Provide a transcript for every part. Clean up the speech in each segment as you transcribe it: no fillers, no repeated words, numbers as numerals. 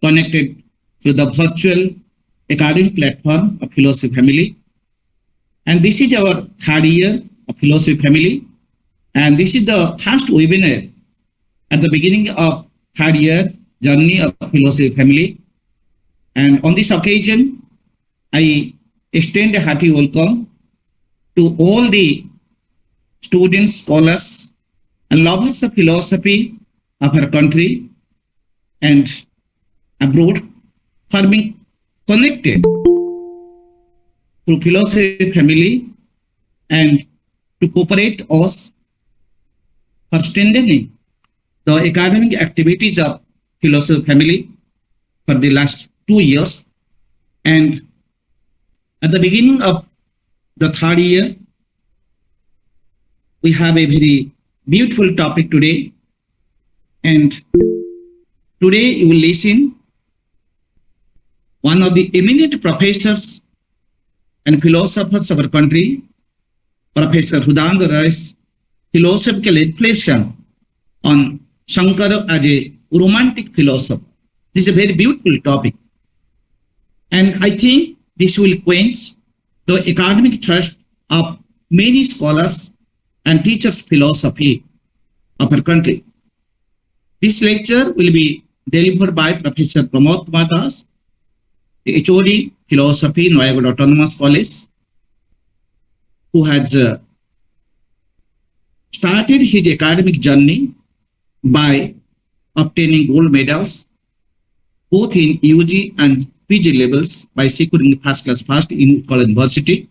connected through the virtual academic platform of Philosophy Family. And this is our third year of Philosophy Family. And this is the first webinar at the beginning of third year journey of Philosophy Family. And on this occasion, I extend a hearty welcome to all the students, scholars, and lovers of philosophy of our country and abroad for being connected to Philosophy Family and to cooperate us for strengthening the academic activities of Philosophy Family for the last 2 years. And at the beginning of the third year, we have a very beautiful topic today. And today you will listen one of the eminent professors and philosophers of our country, Professor Hudananda Rai's philosophical reflection on Sankara as a romantic philosopher. This is a very beautiful topic. And I think this will quench the academic thirst of many scholars and teachers of philosophy of our country. This lecture will be delivered by Professor Pramod Kumar, the HOD Philosophy, Noyagoda Autonomous College, who has started his academic journey by obtaining gold medals both in UG and PG levels by securing first class first in Utkal University.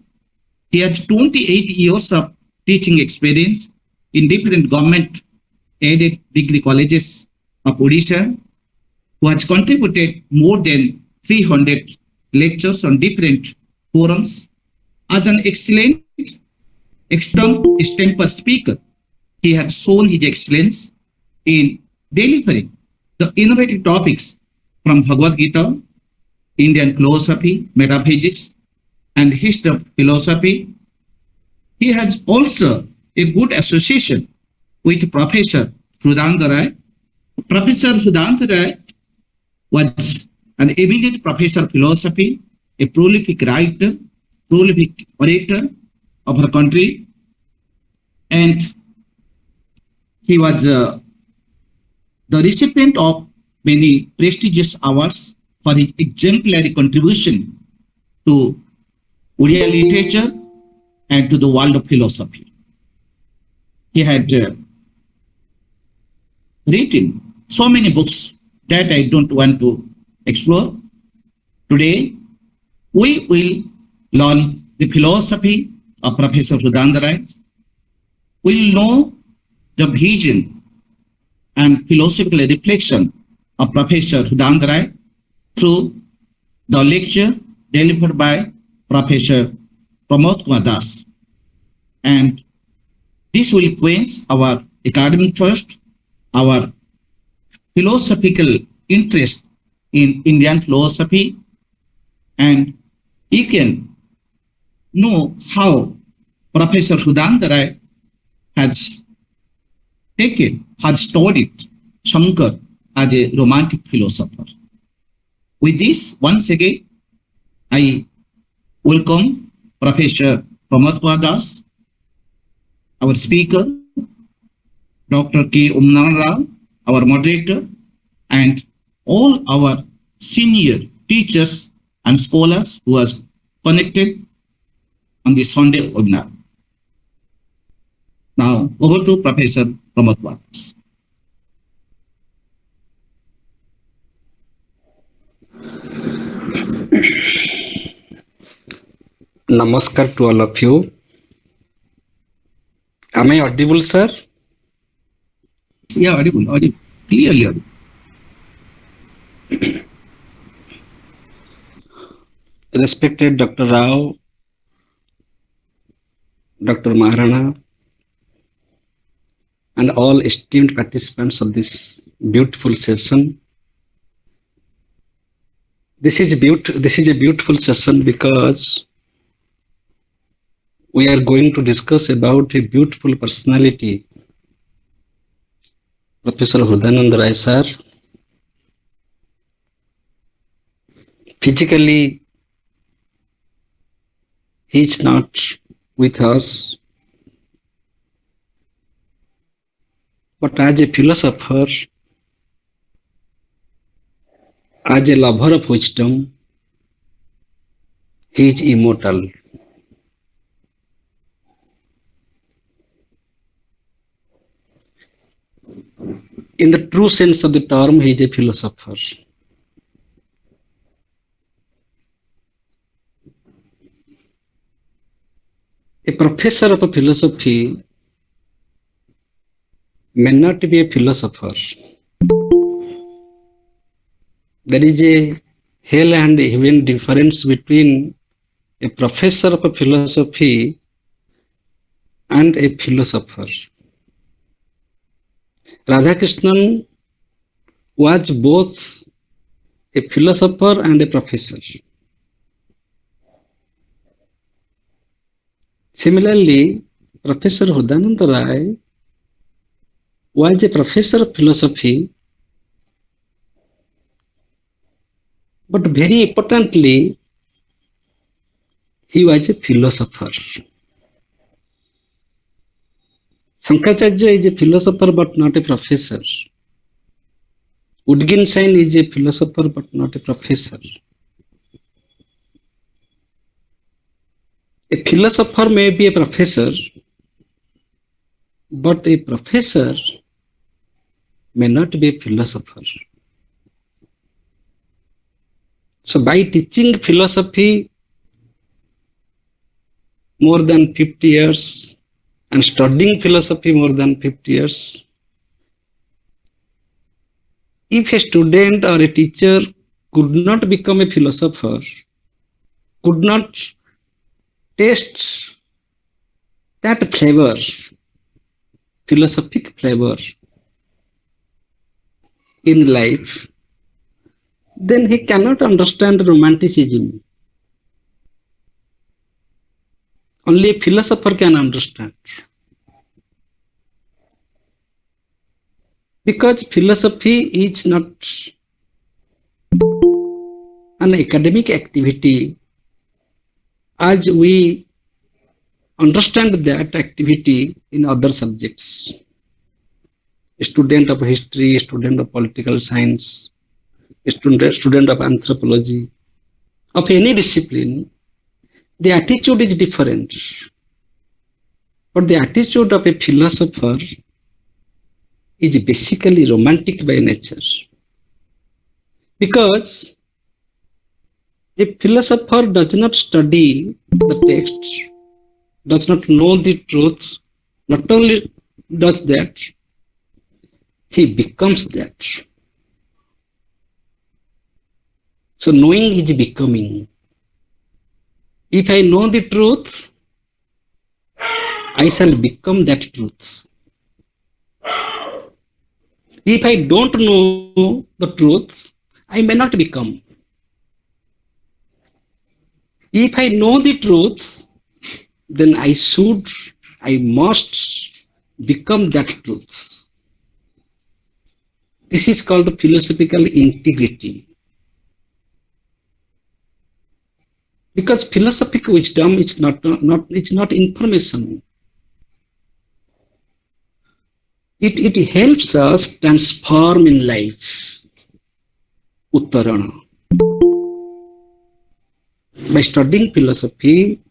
He has 28 years of teaching experience in different government aided degree colleges of Odisha, who has contributed more than 300 lectures on different forums. As an excellent extempore speaker, he has shown his excellence in delivering the innovative topics from Bhagavad Gita, Indian philosophy, metaphysics, and history of philosophy. He has also a good association with Professor Hudananda Rai. Professor Hudananda Rai was an eminent professor of philosophy, a prolific writer, prolific orator of our country, and he was the recipient of many prestigious awards for his exemplary contribution to Odia literature and to the world of philosophy. He had written so many books that I don't want to explore. Today, we will learn the philosophy of Professor Hudananda Rai. We will know the vision and philosophical reflection of Professor Hudananda Rai through the lecture delivered by Professor Pramod Kumar. And this will quench our academic thirst, our philosophical interest in Indian philosophy, and you can know how Professor Hudananda Rai has studied Sankara as a romantic philosopher. With this, once again, I welcome Professor Pramod Kumar, our speaker, Dr. K. Umnan Rao, our moderator, and all our senior teachers and scholars who are connected on this Sunday webinar. Now, over to Professor Pramod Kumar. Namaskar to all of you. Am I audible, sir? Yeah, audible, clearly audible. Respected Dr. Rao, Dr. Maharana, and all esteemed participants of this beautiful session. This is a beautiful session because we are going to discuss about a beautiful personality, Professor Hudananda Rai sir. physically he is not with us, but as a philosopher, as a lover of wisdom, he is immortal. In the true sense of the term, he is a philosopher. A professor of philosophy may not be a philosopher. There is a hell and heaven difference between a professor of philosophy and a philosopher. Radhakrishnan was both a philosopher and a professor. Similarly, Professor Hudananda Rai was a professor of philosophy, but very importantly, he was a philosopher. Sankaracharya is a philosopher but not a professor. Wittgenstein is a philosopher but not a professor. A philosopher may be a professor, but a professor may not be a philosopher. So by teaching philosophy more than 50 years and studying philosophy more than 50 years, if a student or a teacher could not become a philosopher, could not taste that flavor, philosophic flavor in life, then he cannot understand romanticism. Only a philosopher can understand. Because philosophy is not an academic activity as we understand that activity in other subjects. A student of history, a student of political science, a student of anthropology, of any discipline, the attitude is different. But the attitude of a philosopher is basically romantic by nature. Because a philosopher does not study the text, does not know the truth, not only does that, he becomes that. So knowing is becoming. If I know the truth, I shall become that truth. If I don't know the truth, I may not become. If I know the truth, then I must become that truth. This is called philosophical integrity. Because philosophical wisdom is not information. It helps us transform in life. Uttarana. By studying philosophy,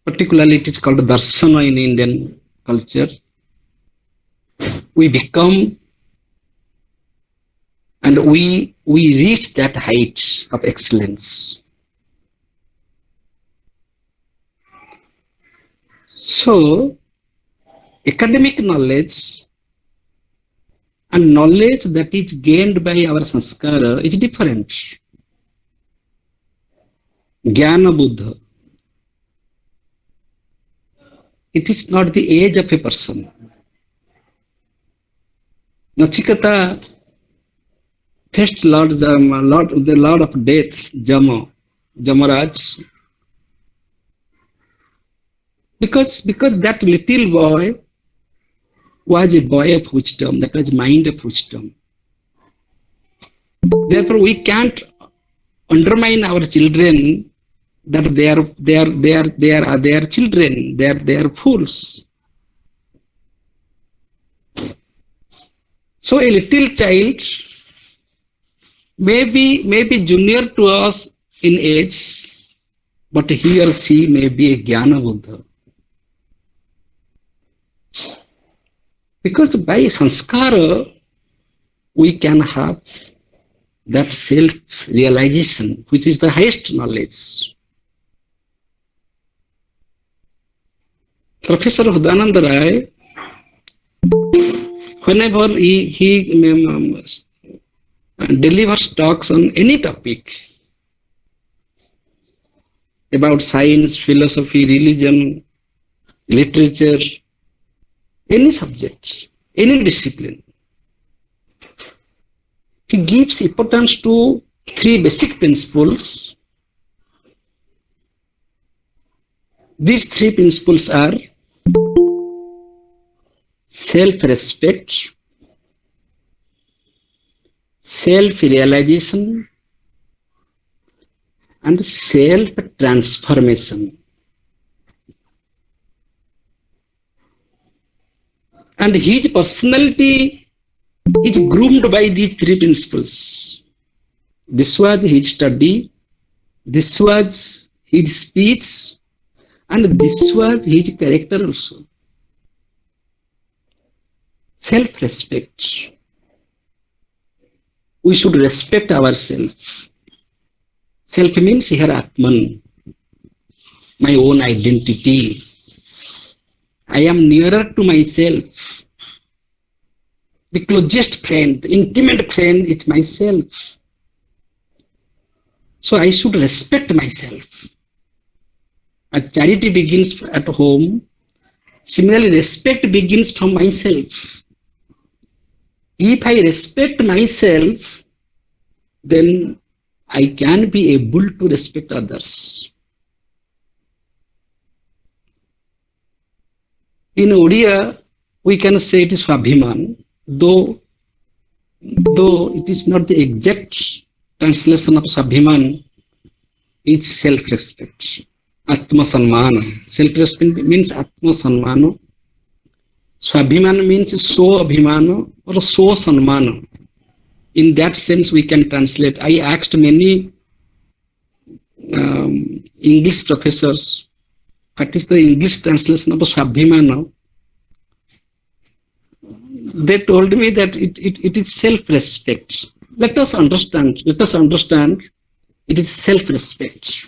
particularly it is called darsana in Indian culture, we become and we reach that height of excellence. So, academic knowledge and knowledge that is gained by our sanskara is different. Jnana Buddha. It is not the age of a person. Nachiketa faced the Lord of Death, Jamaraj, because that little boy was a boy of wisdom, that was mind of wisdom. Therefore, we can't undermine our children that they are children, they are fools. So a little child maybe junior to us in age, but he or she may be a Jnana Buddha. Because by Sanskara, we can have that self-realization, which is the highest knowledge. Professor Hudanand Rai, whenever he delivers talks on any topic about science, philosophy, religion, literature, any subject, any discipline, he gives importance to three basic principles. These three principles are self-respect, self-realization, and self-transformation. And his personality is groomed by these three principles. This was his study, this was his speech, and this was his character also. Self-respect. We should respect ourselves. Self means here Atman, my own identity. I am nearer to myself. The closest friend, the intimate friend is myself. So I should respect myself. As charity begins at home, similarly respect begins from myself. If I respect myself, then I can be able to respect others. In Odia, we can say it is Swabhiman, though it is not the exact translation of Swabhiman, it's self-respect. Atma Sanmana. Self-respect means Atma Sanmana. Swabhiman means so Abhimana or so Sanmana. In that sense, we can translate. I asked many English professors, what is the English translation of Swabhimana? They told me that it is self-respect. Let us understand, it is self-respect.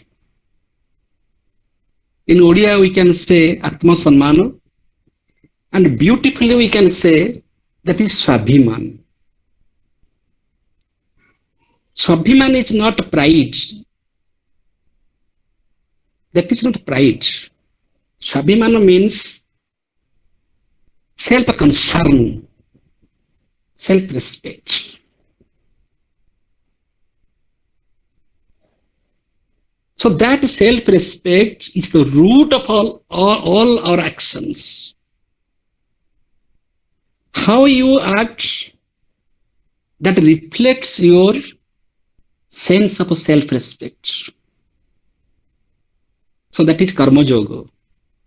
In Odia, we can say Atma Sanmana, and beautifully we can say that is Swabhiman. Swabhiman is not pride. That is not pride. Swabhimana means self-concern, self-respect. So that self-respect is the root of all our actions. How you act, that reflects your sense of self-respect. So that is karma yoga.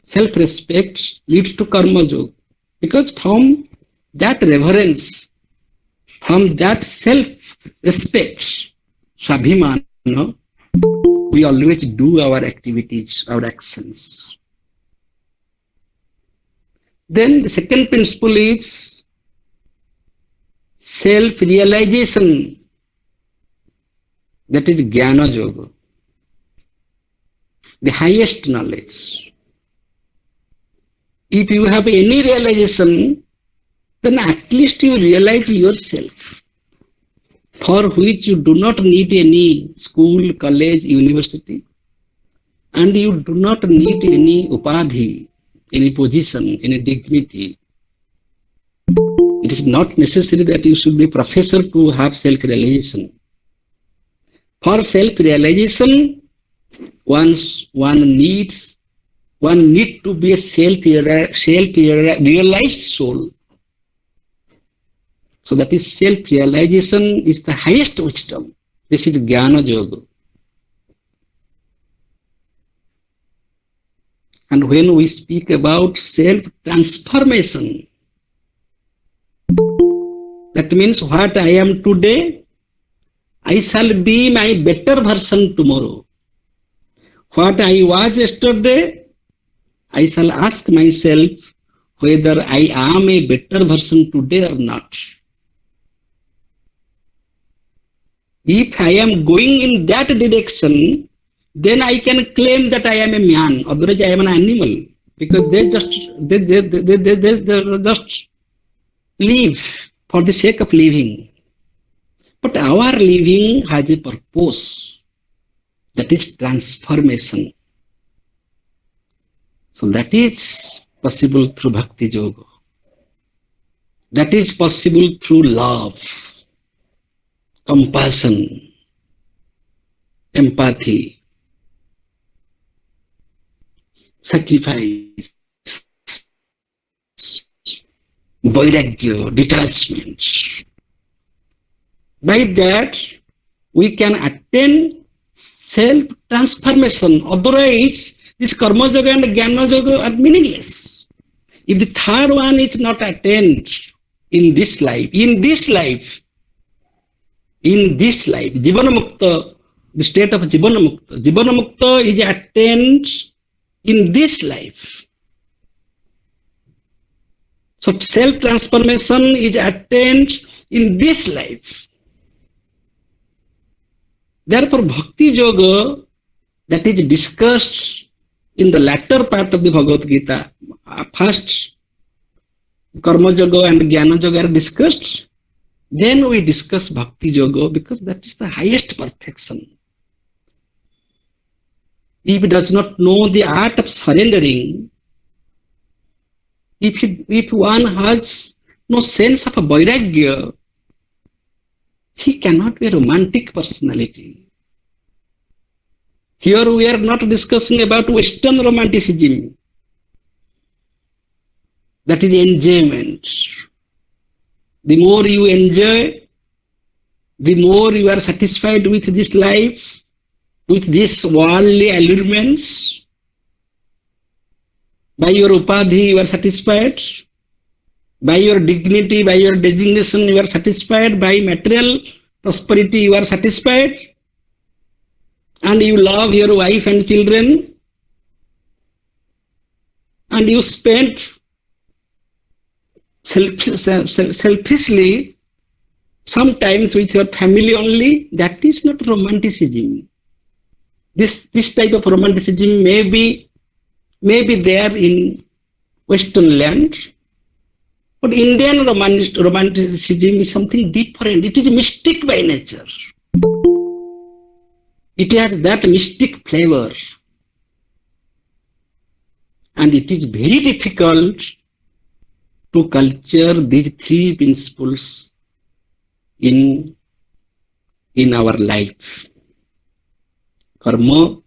Self-respect leads to karma yoga. Because from that reverence, from that self-respect, Swabhimana, we always do our activities, our actions. Then the second principle is self-realization. That is Jnana Yoga, the highest knowledge. If you have any realization, then at least you realize yourself, for which you do not need any school, college, university, and you do not need any upadhi, any position, any dignity. It is not necessary that you should be a professor to have self-realization. For self-realization, one needs to be a self-realized soul. So that is self-realization is the highest wisdom. This is Jnana Yoga. And when we speak about self-transformation, that means what I am today, I shall be my better version tomorrow. What I was yesterday, I shall ask myself whether I am a better version today or not. If I am going in that direction, then I can claim that I am a man. Otherwise, I am an animal, because they just live for the sake of living. But our living has a purpose, that is transformation. So that is possible through Bhakti Yoga. That is possible through love, compassion, empathy, sacrifice, vairagya, detachment. By that, we can attain self-transformation. Otherwise, this karma yoga and jnana yoga are meaningless. If the third one is not attained in this life, Jivana Mukta, the state of Jivana Mukta is attained in this life. So self-transformation is attained in this life. Therefore, Bhakti Yoga, that is discussed in the latter part of the Bhagavad Gita, first Karma Yoga and Jnana Yoga are discussed, then we discuss Bhakti Yoga, because that is the highest perfection. If he does not know the art of surrendering, if one has no sense of a vairagya, he cannot be a romantic personality. Here we are not discussing about Western romanticism. That is enjoyment. The more you enjoy, the more you are satisfied with this life, with these worldly allurements. By your upadhi, you are satisfied. By your dignity, by your designation, you are satisfied. By material prosperity, you are satisfied. And you love your wife and children. And you spend selfishly, sometimes with your family only. That is not romanticism. This type of romanticism may be there in Western land, but Indian romanticism is something different. It is mystic by nature. It has that mystic flavor, and it is very difficult to culture these three principles in our life. Karma,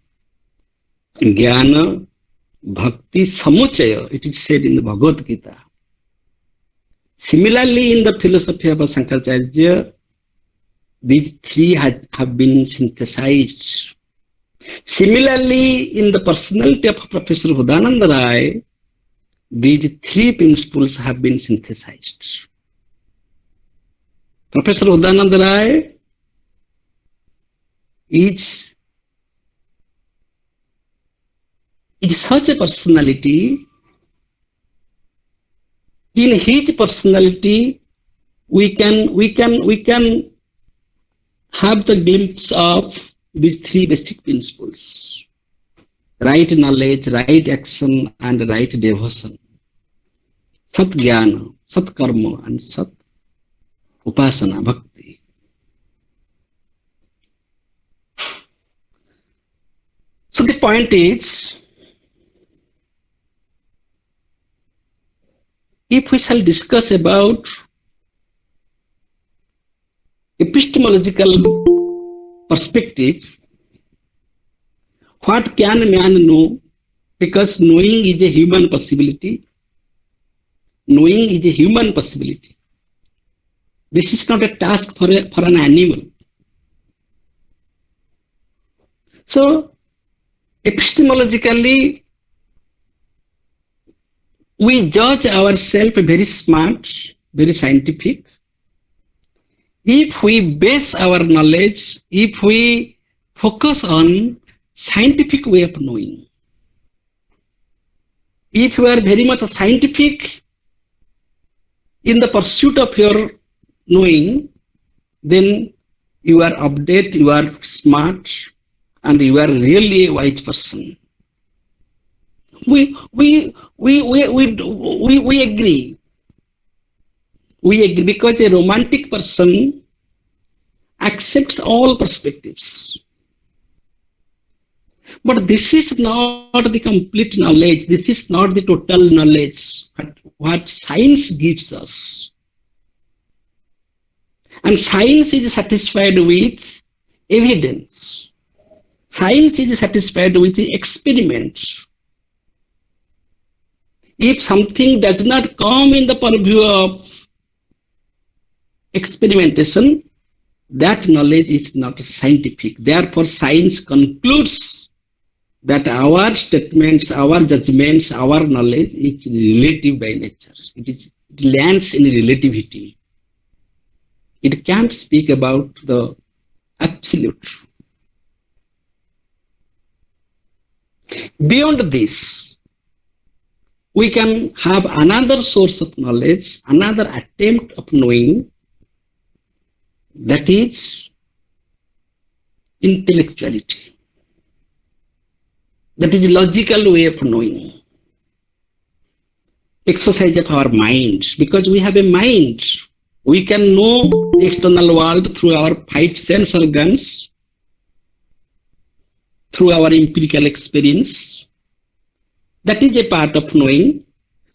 Jnana, Bhakti, Samuchaya, it is said in the Bhagavad Gita. Similarly, in the philosophy of Sankaracharya, these three have been synthesized. Similarly, in the personality of Professor Hudananda Rai, these three principles have been synthesized. Professor Hudananda Rai is such a personality. In his personality, we can have the glimpse of these three basic principles: right knowledge, right action, and right devotion. Sat Jnana, Sat Karma, and Sat Upasana, Bhakti. So the point is, if we shall discuss about epistemological perspective, what can man know? Because knowing is a human possibility. Knowing is a human possibility. This is not a task for an animal. So, epistemologically, we judge ourselves very smart, very scientific. If we base our knowledge, if we focus on scientific way of knowing, if you are very much scientific in the pursuit of your knowing, then you are update, you are smart, and you are really a wise person. We agree. We agree because a romantic person accepts all perspectives. But this is not the complete knowledge. This is not the total knowledge. What science gives us. And science is satisfied with evidence. Science is satisfied with the experiment. If something does not come in the purview of experimentation, that knowledge is not scientific. Therefore, science concludes that our statements, our judgments, our knowledge is relative by nature. It lands in relativity. It can't speak about the absolute. Beyond this, we can have another source of knowledge, another attempt of knowing, that is intellectuality. That is logical way of knowing. Exercise of our minds, because we have a mind. We can know the external world through our five sense organs, through our empirical experience. That is a part of knowing.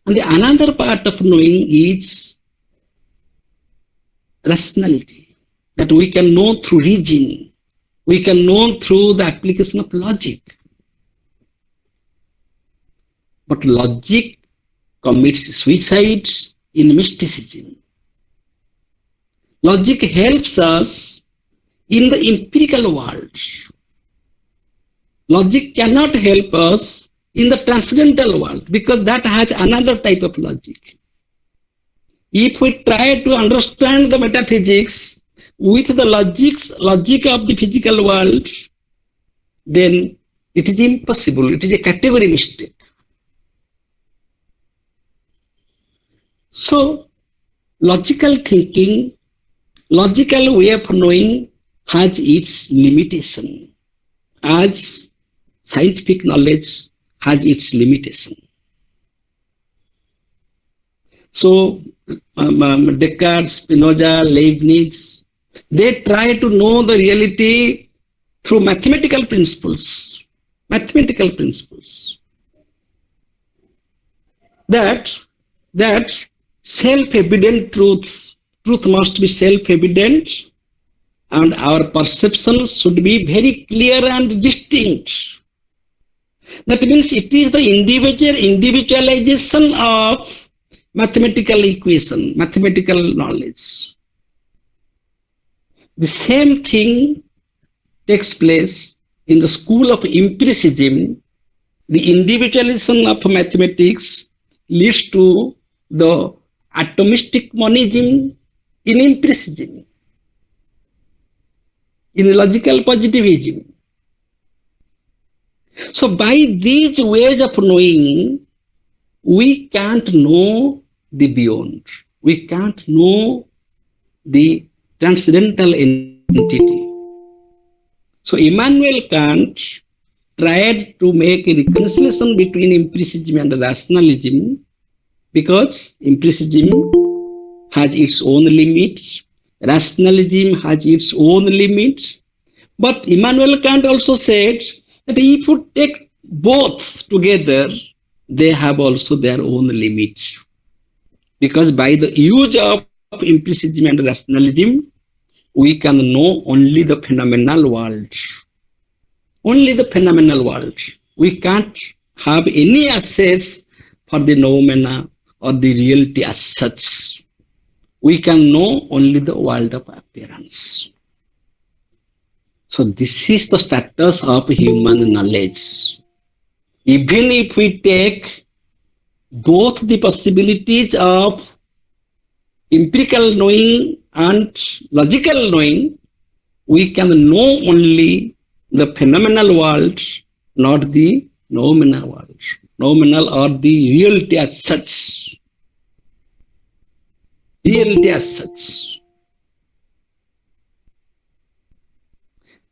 And the another part of knowing is rationality, that we can know through reasoning. We can know through the application of logic. But logic commits suicide in mysticism. Logic helps us in the empirical world. Logic cannot help us in the transcendental world because that has another type of logic. If we try to understand the metaphysics with the logic of the physical world, then it is impossible. It is a category mistake. So, logical thinking, logical way of knowing has its limitation, as scientific knowledge has its limitation. So, Descartes, Spinoza, Leibniz, they try to know the reality through mathematical principles. Mathematical principles. That self-evident truth must be self-evident, and our perception should be very clear and distinct. That means it is the individualization of mathematical equation, mathematical knowledge. The same thing takes place in the school of empiricism. The individualization of mathematics leads to the atomistic monism in empiricism, in logical positivism. So by these ways of knowing, we can't know the beyond. We can't know the transcendental entity. So Immanuel Kant tried to make a reconciliation between empiricism and rationalism, because empiricism has its own limits, rationalism has its own limits. But Immanuel Kant also said that if you take both together, they have also their own limits. Because by the use of empiricism and rationalism, we can know only the phenomenal world. Only the phenomenal world. We can't have any access for the noumena or the reality as such. We can know only the world of appearance. So this is the status of human knowledge. Even if we take both the possibilities of empirical knowing and logical knowing, we can know only the phenomenal world, not the nominal world. Nominal or the reality as such. Reality as such.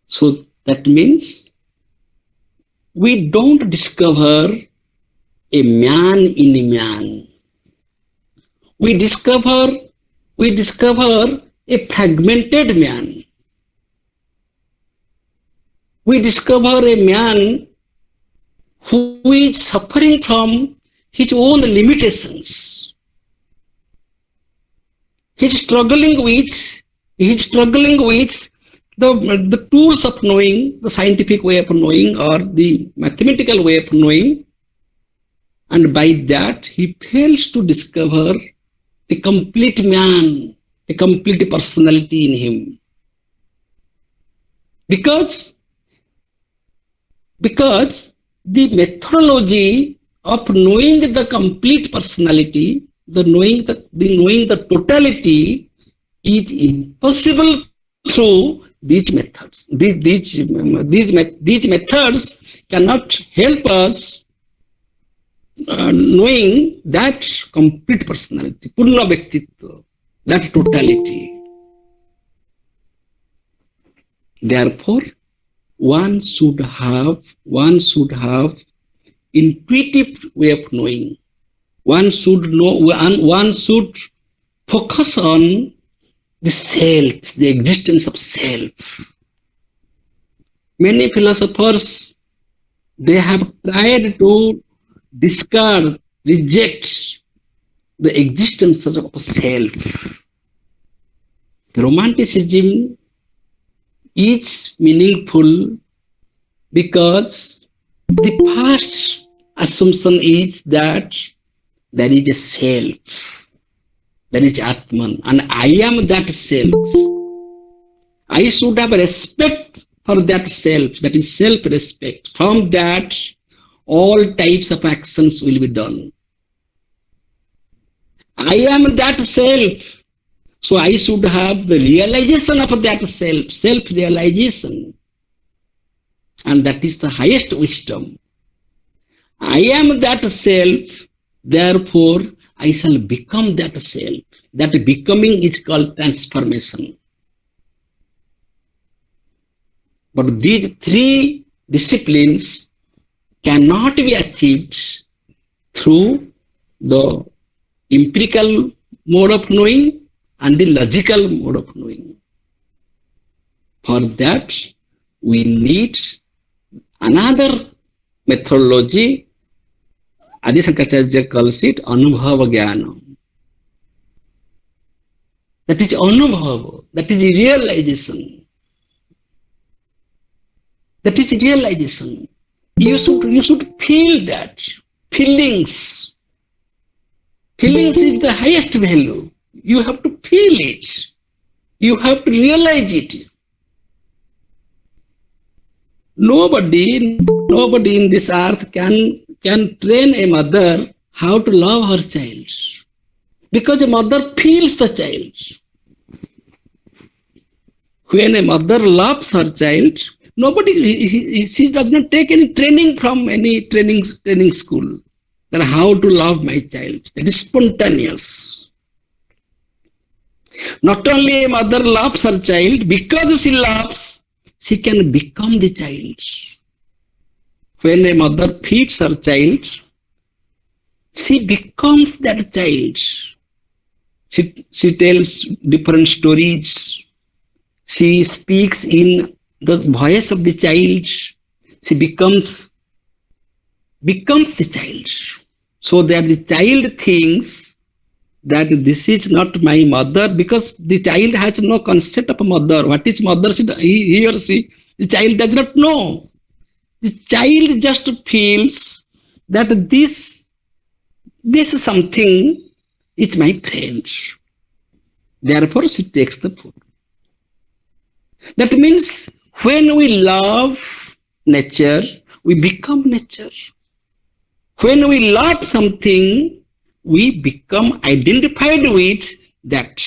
So that means we don't discover a man in a man. We discover a fragmented man. We discover a man who is suffering from his own limitations. He's struggling with the tools of knowing, the scientific way of knowing or the mathematical way of knowing, and by that he fails to discover a complete man, a complete personality in him. Because the methodology of knowing the complete personality, the knowing the totality is impossible through these methods. These methods cannot help us knowing that complete personality, Purna Bhaktitva, that totality. Therefore, one should have intuitive way of knowing. One should know, and one should focus on the self, the existence of self. Many philosophers, they have tried to discard, reject the existence of self. Romanticism is meaningful because the first assumption is that there is a self, there is Atman, and I am that self. I should have respect for that self, that is self-respect. From that, all types of actions will be done. I am that self, so I should have the realization of that self, self-realization. And that is the highest wisdom. I am that self, therefore I shall become that self. That becoming is called transformation. But these three disciplines cannot be achieved through the empirical mode of knowing and the logical mode of knowing. For that, we need another methodology. Adi Shankaracharya calls it Anubhava Jnana. That is Anubhava, that is realization. That is realization. You should feel that. Feelings. Feelings is the highest value. You have to feel it. You have to realize it. Nobody in this earth can train a mother how to love her child. Because a mother feels the child. When a mother loves her child, she does not take any training from any training school. That how to love my child. That is spontaneous. Not only a mother loves her child, because she loves, she can become the child. When a mother feeds her child, she becomes that child. She tells different stories. She speaks in the voice of the child. She becomes the child. So that the child thinks that this is not my mother, because the child has no concept of a mother. What is mother? He or she, the child does not know. The child just feels that this is something is my friend. Therefore, she takes the food. That means when we love nature, we become nature. When we love something, we become identified with that.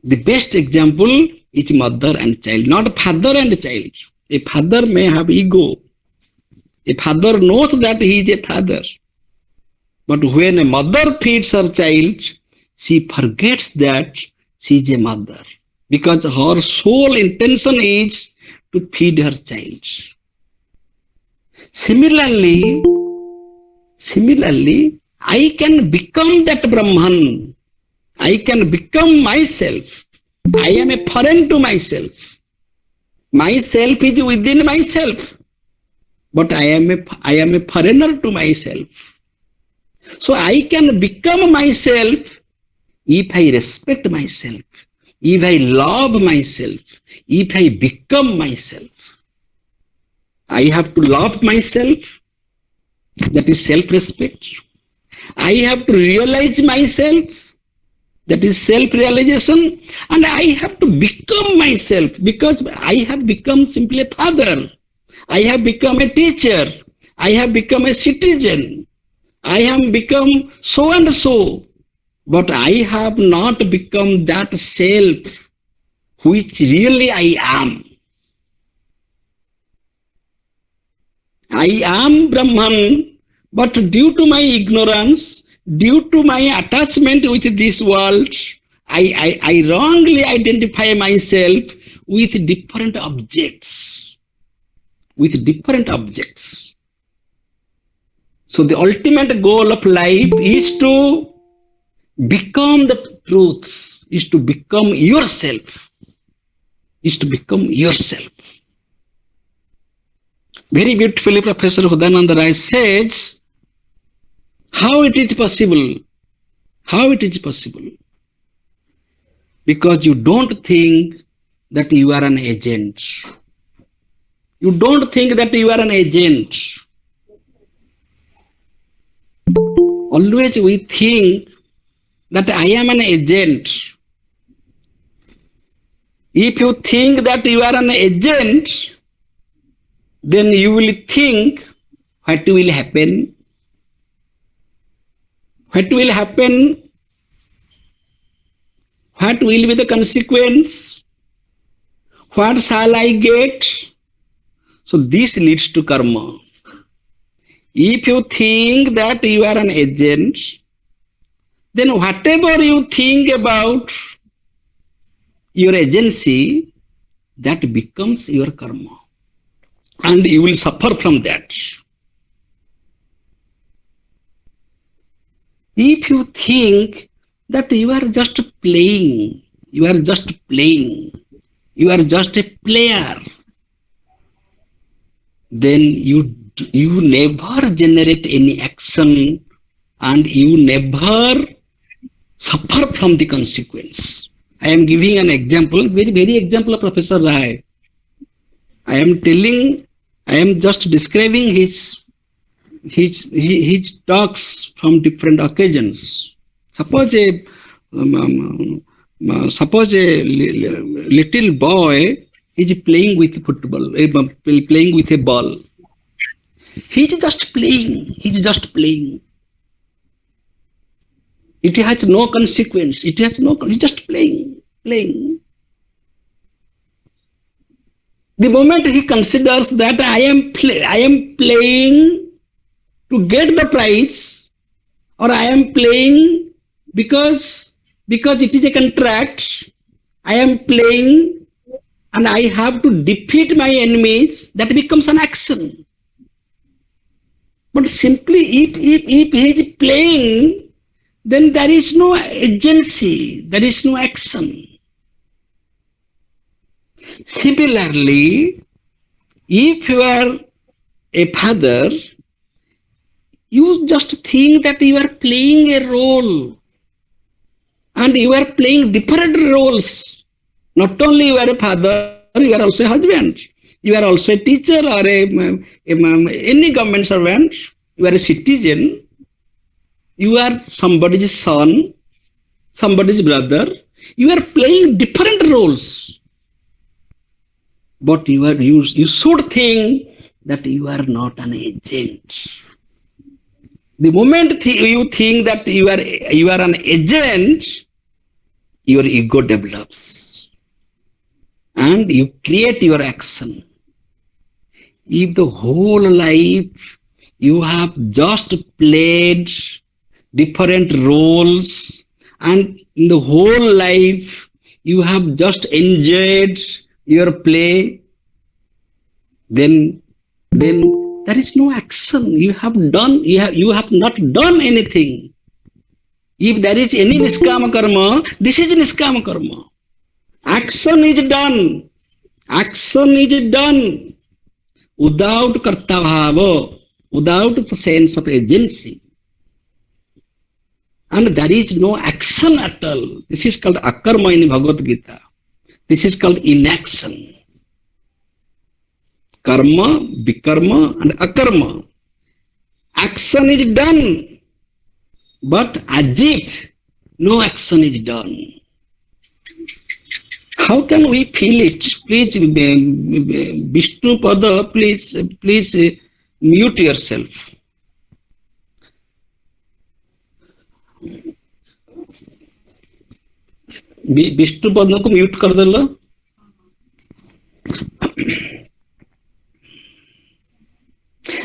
The best example is mother and child, not father and child. A father may have ego. A father knows that he is a father. But when a mother feeds her child, she forgets that she is a mother, because her sole intention is to feed her child. Similarly, I can become that Brahman. I can become myself. I am a foreign to myself. Myself is within myself. But I am a foreigner to myself. So I can become myself if I respect myself, if I love myself, if I become myself. I have to love myself, that is self-respect. I have to realize myself, that is self-realization. And I have to become myself, because I have become simply a father. I have become a teacher. I have become a citizen. I have become so and so. But I have not become that self which really I am. I am Brahman, but due to my ignorance, due to my attachment with this world, I wrongly identify myself with different objects. So the ultimate goal of life is to become the truth, is to become yourself, Very beautifully, Professor Hudananda Rai says, how it is possible? Because you don't think that you are an agent. Always we think that I am an agent. If you think that you are an agent, then you will think what will happen. What will happen? What will be the consequence? What shall I get? So this leads to karma. If you think that you are an agent, then whatever you think about your agency, that becomes your karma. And you will suffer from that. If you think that you are just playing, you are just a player, then you never generate any action and you never suffer from the consequence. I am giving an example, very example of Professor Rai. I am just describing his talks from different occasions. Suppose a little boy is playing with football, playing with a ball. He is just playing. It has no consequence. He's just playing. The moment he considers that I am playing to get the prize, or I am playing because it is a contract, I am playing and I have to defeat my enemies, that becomes an action. But simply if he is playing, then there is no agency, there is no action. Similarly, if you are a father, you just think that you are playing a role, and you are playing different roles. Not only you are a father, you are also a husband. You are also a teacher or any government servant. You are a citizen. You are somebody's son, somebody's brother. You are playing different roles. But you should think that you are not an agent. The moment you think that you are an agent, your ego develops and you create your action. If the whole life you have just played different roles and in the whole life you have just enjoyed your play, then there is no action. You have not done anything. If there is any niskama karma, this is niskama karma. Action is done. Action is done without karta bhava, without the sense of agency. And there is no action at all. This is called akarma in Bhagavad Gita. This is called inaction. Karma, vikarma, and akarma. Action is done, but as if no action is done. How can we feel it? Please, Vishnu Pada, please mute yourself. Vishnu पद को mute कर दे लो.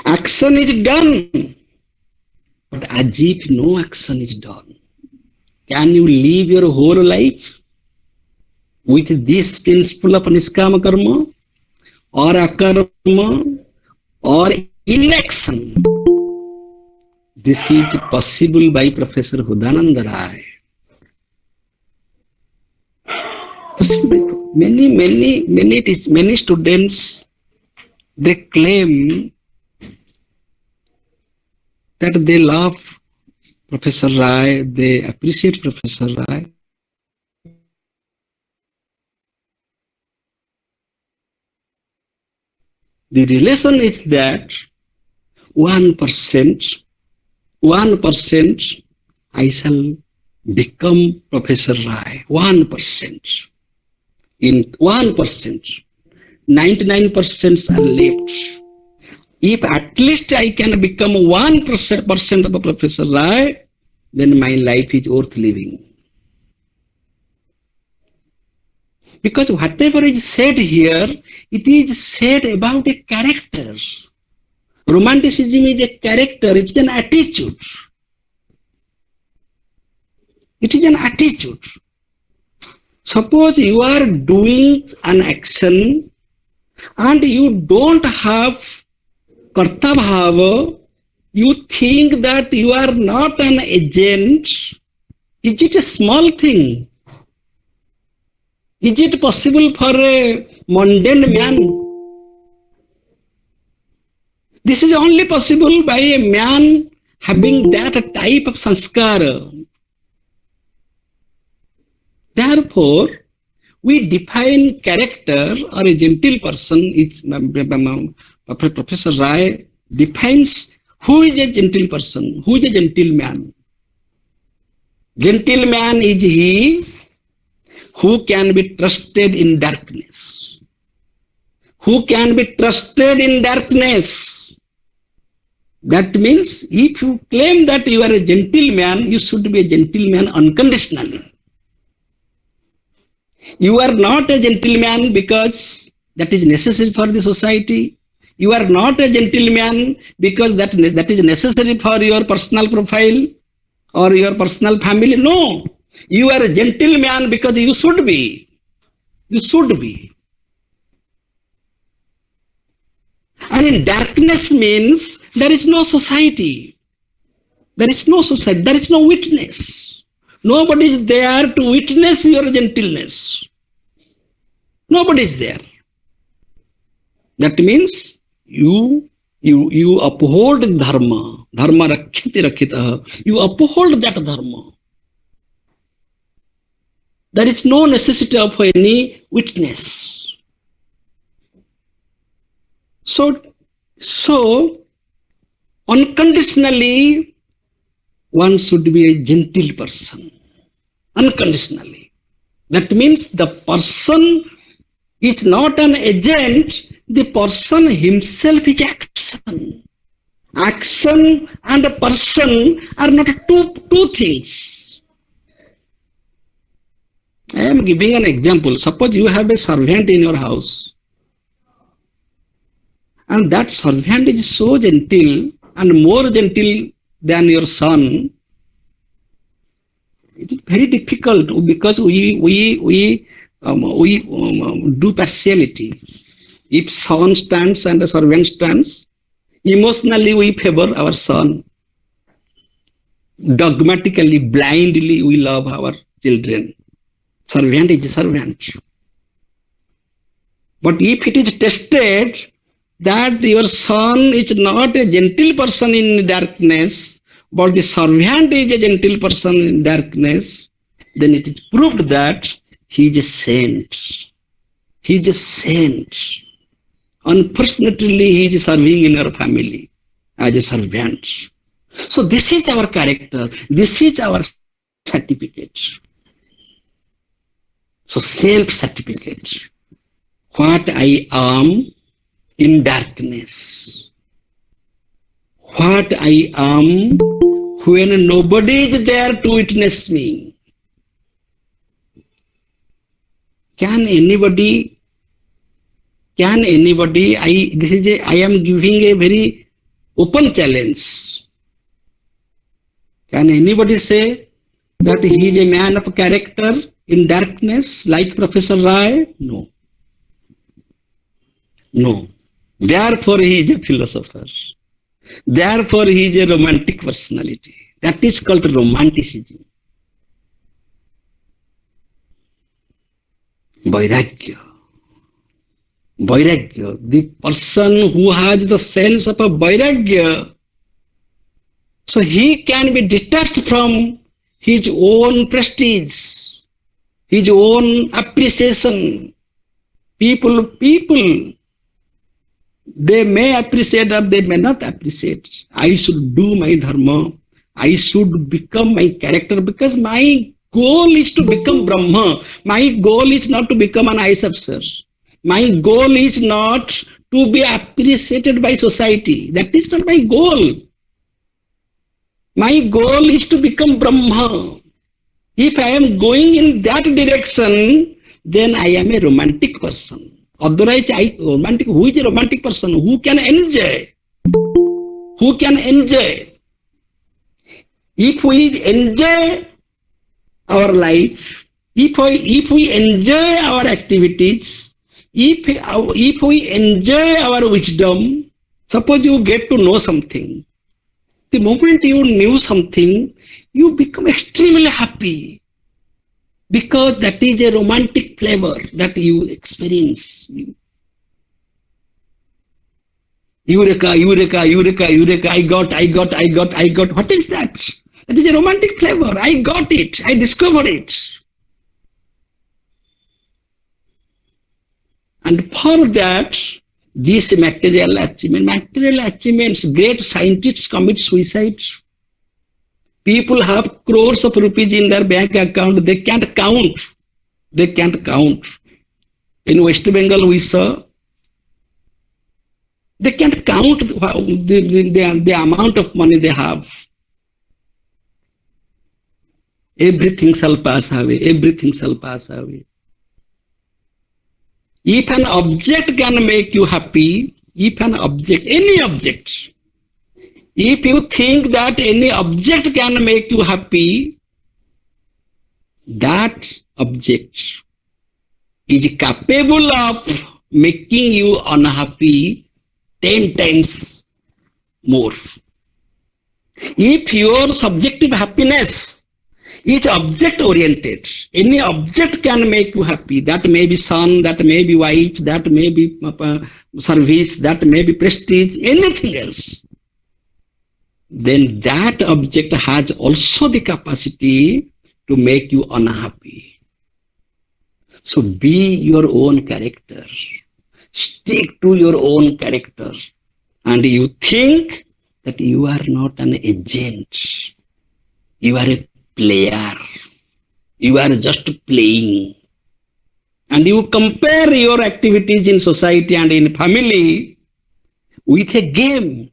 Action is done, but as if no action is done. Can you live your whole life with this principle of niskama karma or akarma or inaction? This is possible by Professor Hudananda Rai. Many students, they claim that they love Professor Rai, they appreciate Professor Rai. The relation is that 1% I shall become Professor Rai. 1%. In 1%, 99% are left. If at least I can become 1% of a Professor Rai, then my life is worth living. Because whatever is said here, it is said about a character. Romanticism is a character, it is an attitude. It is an attitude. Suppose you are doing an action and you don't have karta bhava, you think that you are not an agent. Is it a small thing? Is it possible for a mundane man? This is only possible by a man having that type of sanskara. Therefore, we define character or a gentle person. Professor Rai defines who is a gentle person, who is a gentleman. Gentleman is he who can be trusted in darkness. Who can be trusted in darkness. That means if you claim that you are a gentleman, you should be a gentleman unconditionally. You are not a gentleman because that is necessary for the society. You are not a gentleman because that is necessary for your personal profile or your personal family. No. You are a gentleman because you should be. You should be. And in darkness means there is no society. There is no society. There is no witness. Nobody is there to witness your gentleness. Nobody is there. That means you uphold dharma. Dharma rakhyati rakhitah. You uphold that dharma. There is no necessity of any witness. So unconditionally, one should be a gentle person. Unconditionally. That means the person is not an agent the person himself is action. Action and a person are not two things. I am giving an example. Suppose you have a servant in your house, and that servant is so gentle and more gentle than your son. It is very difficult because we do partiality. If son stands and a servant stands, emotionally we favor our son. Dogmatically, blindly we love our children. Servant is a servant. But if it is tested that your son is not a gentle person in darkness, but the servant is a gentle person in darkness, then it is proved that he is a saint. He is a saint. Unfortunately, he is serving in your family as a servant. So this is our character. This is our certificate. So self-certificate. What I am in darkness. What I am when nobody is there to witness me. Can anybody, I am giving a very open challenge. Can anybody say that he is a man of character in darkness like Professor Rai? No. No. Therefore he is a philosopher. Therefore he is a romantic personality. That is called romanticism. Vairagya. Vairagya. The person who has the sense of a vairagya, so he can be detached from his own prestige, his own appreciation. People, they may appreciate or they may not appreciate. I should do my dharma. I should become my character because my goal is to become Brahma. My goal is not to become an IAS officer. My goal is not to be appreciated by society. That is not my goal. My goal is to become Brahma. If I am going in that direction, then I am a romantic person. Otherwise, who is a romantic person? Who can enjoy? Who can enjoy? If we enjoy our life, if we enjoy our activities, if we enjoy our wisdom, suppose you get to know something. The moment you knew something, you become extremely happy because that is a romantic flavor that you experience. Eureka, eureka, eureka, eureka, I got. What is that? That is a romantic flavor. I got it. I discovered it. And for that, this material achievements, great scientists commit suicide. People have crores of rupees in their bank account. They can't count. In West Bengal, we saw they can't count the amount of money they have. Everything shall pass away. If an object can make you happy, any object, if you think that any object can make you happy, that object is capable of making you unhappy 10 times more. If your subjective happiness is object oriented, any object can make you happy. That may be son, that may be wife, that may be service, that may be prestige, anything else. Then that object has also the capacity to make you unhappy. So be your own character. Stick to your own character. And you think that you are not an agent. You are a player. You are just playing. and you compare your activities in society and in family with a game.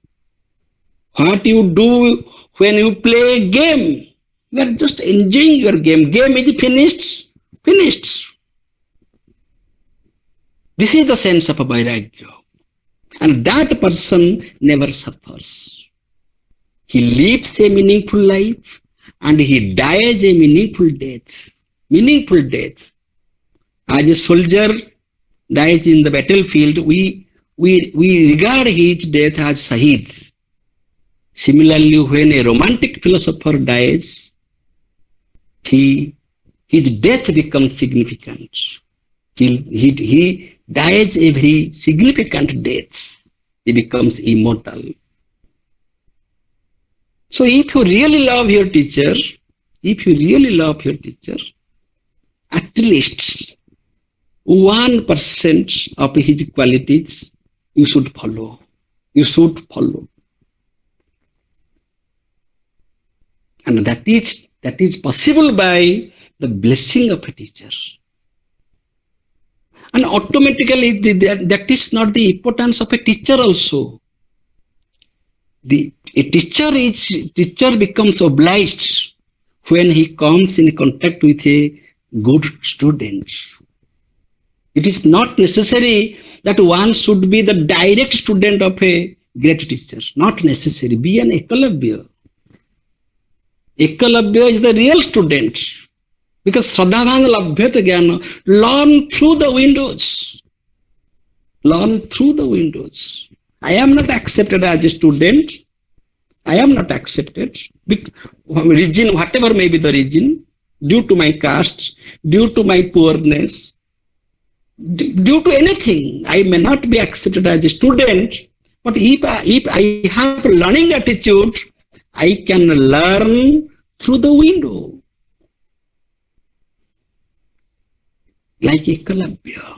What you do when you play a game, you are just enjoying your game. Game is finished, finished. This is the sense of vairagya. And that person never suffers. He lives a meaningful life and he dies a meaningful death. Meaningful death. As a soldier dies in the battlefield, we regard his death as Sahid. Similarly, when a romantic philosopher dies, his death becomes significant. He dies a very significant death. He becomes immortal. So if you really love your teacher, at least 1% of his qualities you should follow. You should follow. And that is possible by the blessing of a teacher. And automatically that is not the importance of a teacher also. A teacher becomes obliged when he comes in contact with a good student. It is not necessary that one should be the direct student of a great teacher. Not necessary. Be an Ekalavya. Ekalavya is the real student. Because Shraddhavan Labhyata Jnana, learn through the windows. Learn through the windows. I am not accepted as a student. I am not accepted. Reason, whatever may be the reason, due to my caste, due to my poorness, due to anything, I may not be accepted as a student. But if I have learning attitude, I can learn through the window. Like Ekalavya.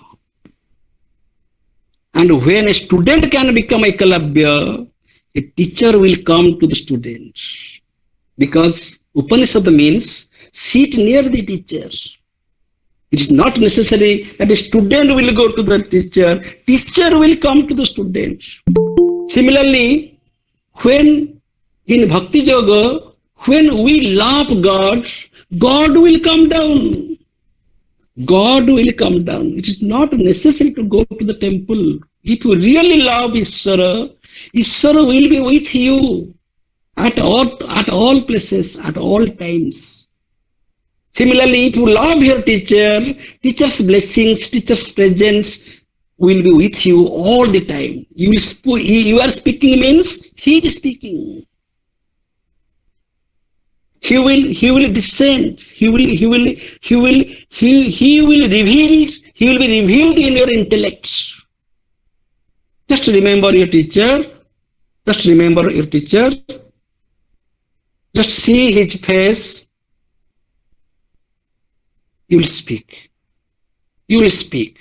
And when a student can become Ekalavya, a teacher will come to the student. Because Upanishad means sit near the teacher. It is not necessary that a student will go to the teacher. Teacher will come to the student. Similarly, when in Bhakti Yoga, when we love God, God will come down. God will come down. It is not necessary to go to the temple. If you really love Ishvara, Ishvara will be with you at all places, at all times. Similarly, if you love your teacher, teacher's blessings, teacher's presence will be with you all the time. You are speaking means he is speaking. He will descend. He will be revealed in your intellect. Just remember your teacher. Just remember your teacher. Just see his face. You will speak. You will speak.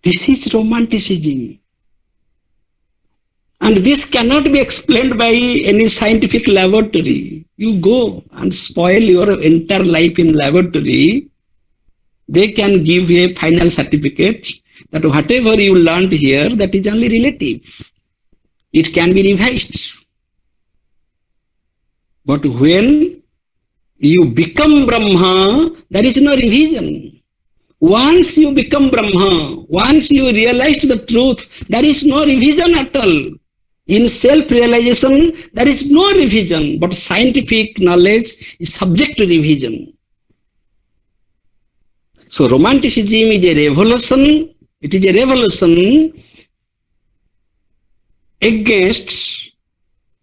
This is romanticism. And this cannot be explained by any scientific laboratory. You go and spoil your entire life in laboratory. They can give you a final certificate that whatever you learned here, that is only relative. It can be revised. But when you become Brahma, there is no revision. Once you become Brahma, once you realize the truth, there is no revision at all. In self-realization, there is no revision, but scientific knowledge is subject to revision. So romanticism is a revolution. It is a revolution against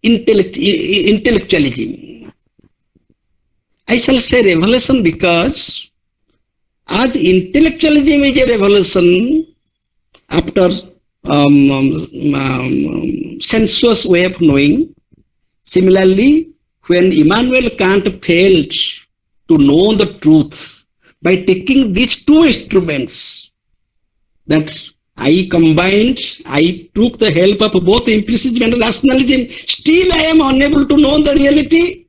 intellectualism. I shall say revolution because as intellectualism is a revolution after sensuous way of knowing. Similarly, when Immanuel Kant failed to know the truth by taking these two instruments, that I took the help of both empiricism and rationalism, still I am unable to know the reality.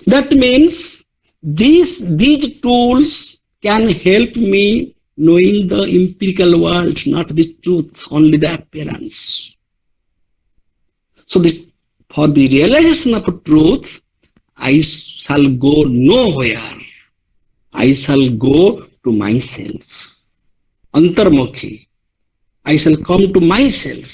That means these tools can help me knowing the empirical world, not the truth, only the appearance. So for the realization of truth, I shall go nowhere. I shall go to myself. Antarmukhi. I shall come to myself.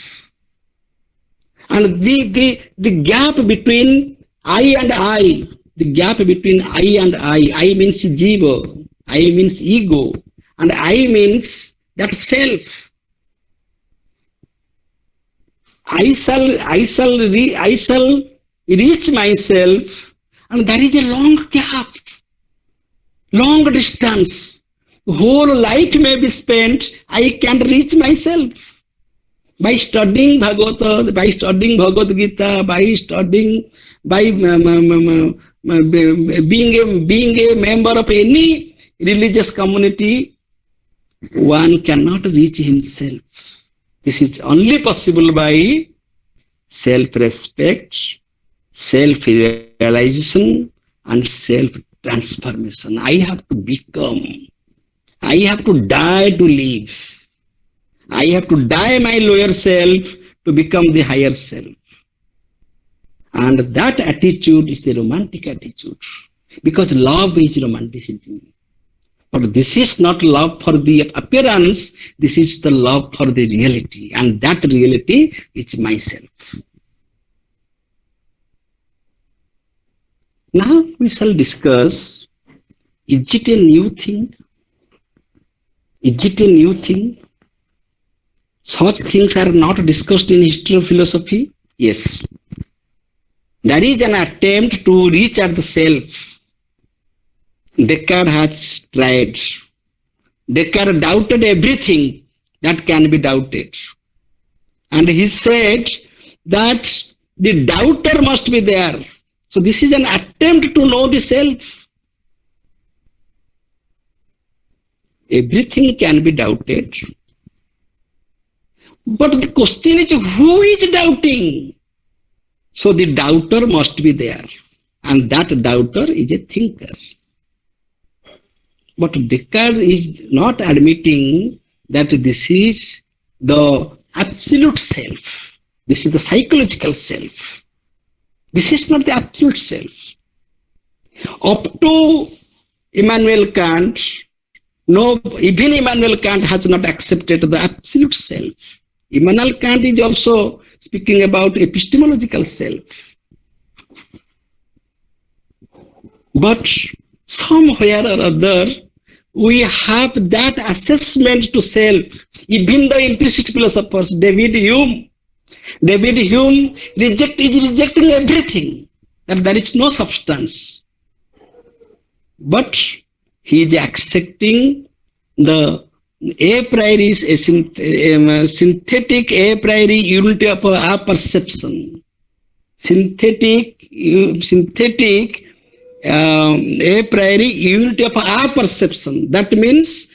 And the gap between I and I, the gap between I and I means jiva, I means ego, and I means that self. I shall reach myself, and there is a long gap, long distance. Whole life may be spent, I can't reach myself. By studying Bhagavata, by studying Bhagavad Gita, by being a member of any religious community, one cannot reach himself. This is only possible by self-respect, self-realization, and self-transformation. I have to become. I have to die to live. I have to die my lower self to become the higher self. And that attitude is the romantic attitude. Because love is romanticism. But this is not love for the appearance, this is the love for the reality. And that reality is myself. Now we shall discuss, is it a new thing? Is it a new thing? Such things are not discussed in history of philosophy. Yes. There is an attempt to reach at the self. Descartes has tried. Descartes doubted everything that can be doubted. And he said that the doubter must be there. So this is an attempt to know the self. Everything can be doubted. But the question is, who is doubting? So the doubter must be there. And that doubter is a thinker. But Descartes is not admitting that this is the absolute self. This is the psychological self. This is not the absolute self. Up to Immanuel Kant, no, even Immanuel Kant has not accepted the absolute self. Immanuel Kant is also speaking about epistemological self. But somewhere or other, we have that assessment to self. Even the implicit philosophers, David Hume is rejecting everything, that there is no substance. But he is accepting the a priori is a synthetic a priori unity of our perception. Synthetic a priori unity of our perception. That means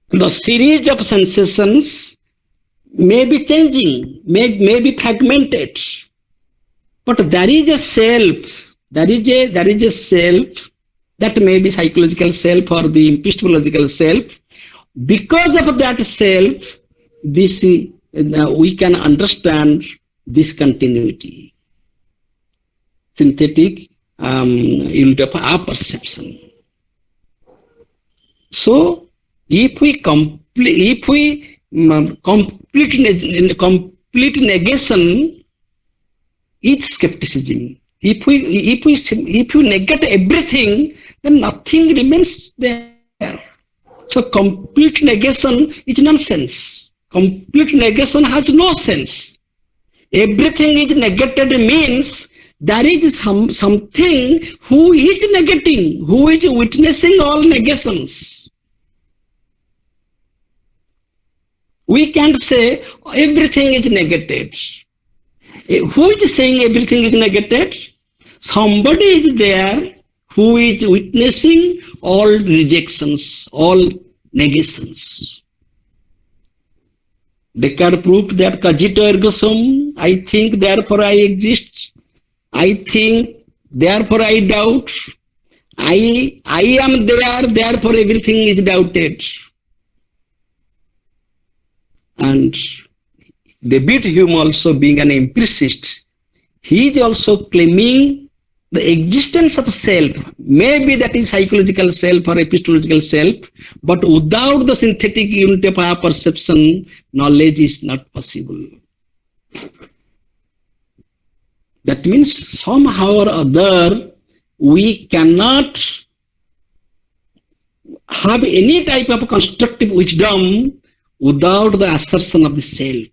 the series of sensations may be changing, may be fragmented, but there is a self. There is a self. That may be psychological self or the epistemological self. Because of that self, this we can understand this continuity. Synthetic unity of our perception. So, if we complete negation, it's skepticism. If you negate everything, then nothing remains there. So complete negation is nonsense. Complete negation has no sense. Everything is negated means there is something who is negating, who is witnessing all negations. We can't say everything is negated. Who is saying everything is negated? Somebody is there who is witnessing all rejections, all negations. Descartes proved that cogito ergo sum, I think, therefore I exist. I think, therefore I doubt. I am there, therefore everything is doubted. And David Hume, also being an empiricist, he is also claiming the existence of self. Maybe that is psychological self or epistemological self, but without the synthetic unity of our perception, knowledge is not possible. That means somehow or other, we cannot have any type of constructive wisdom without the assertion of the self.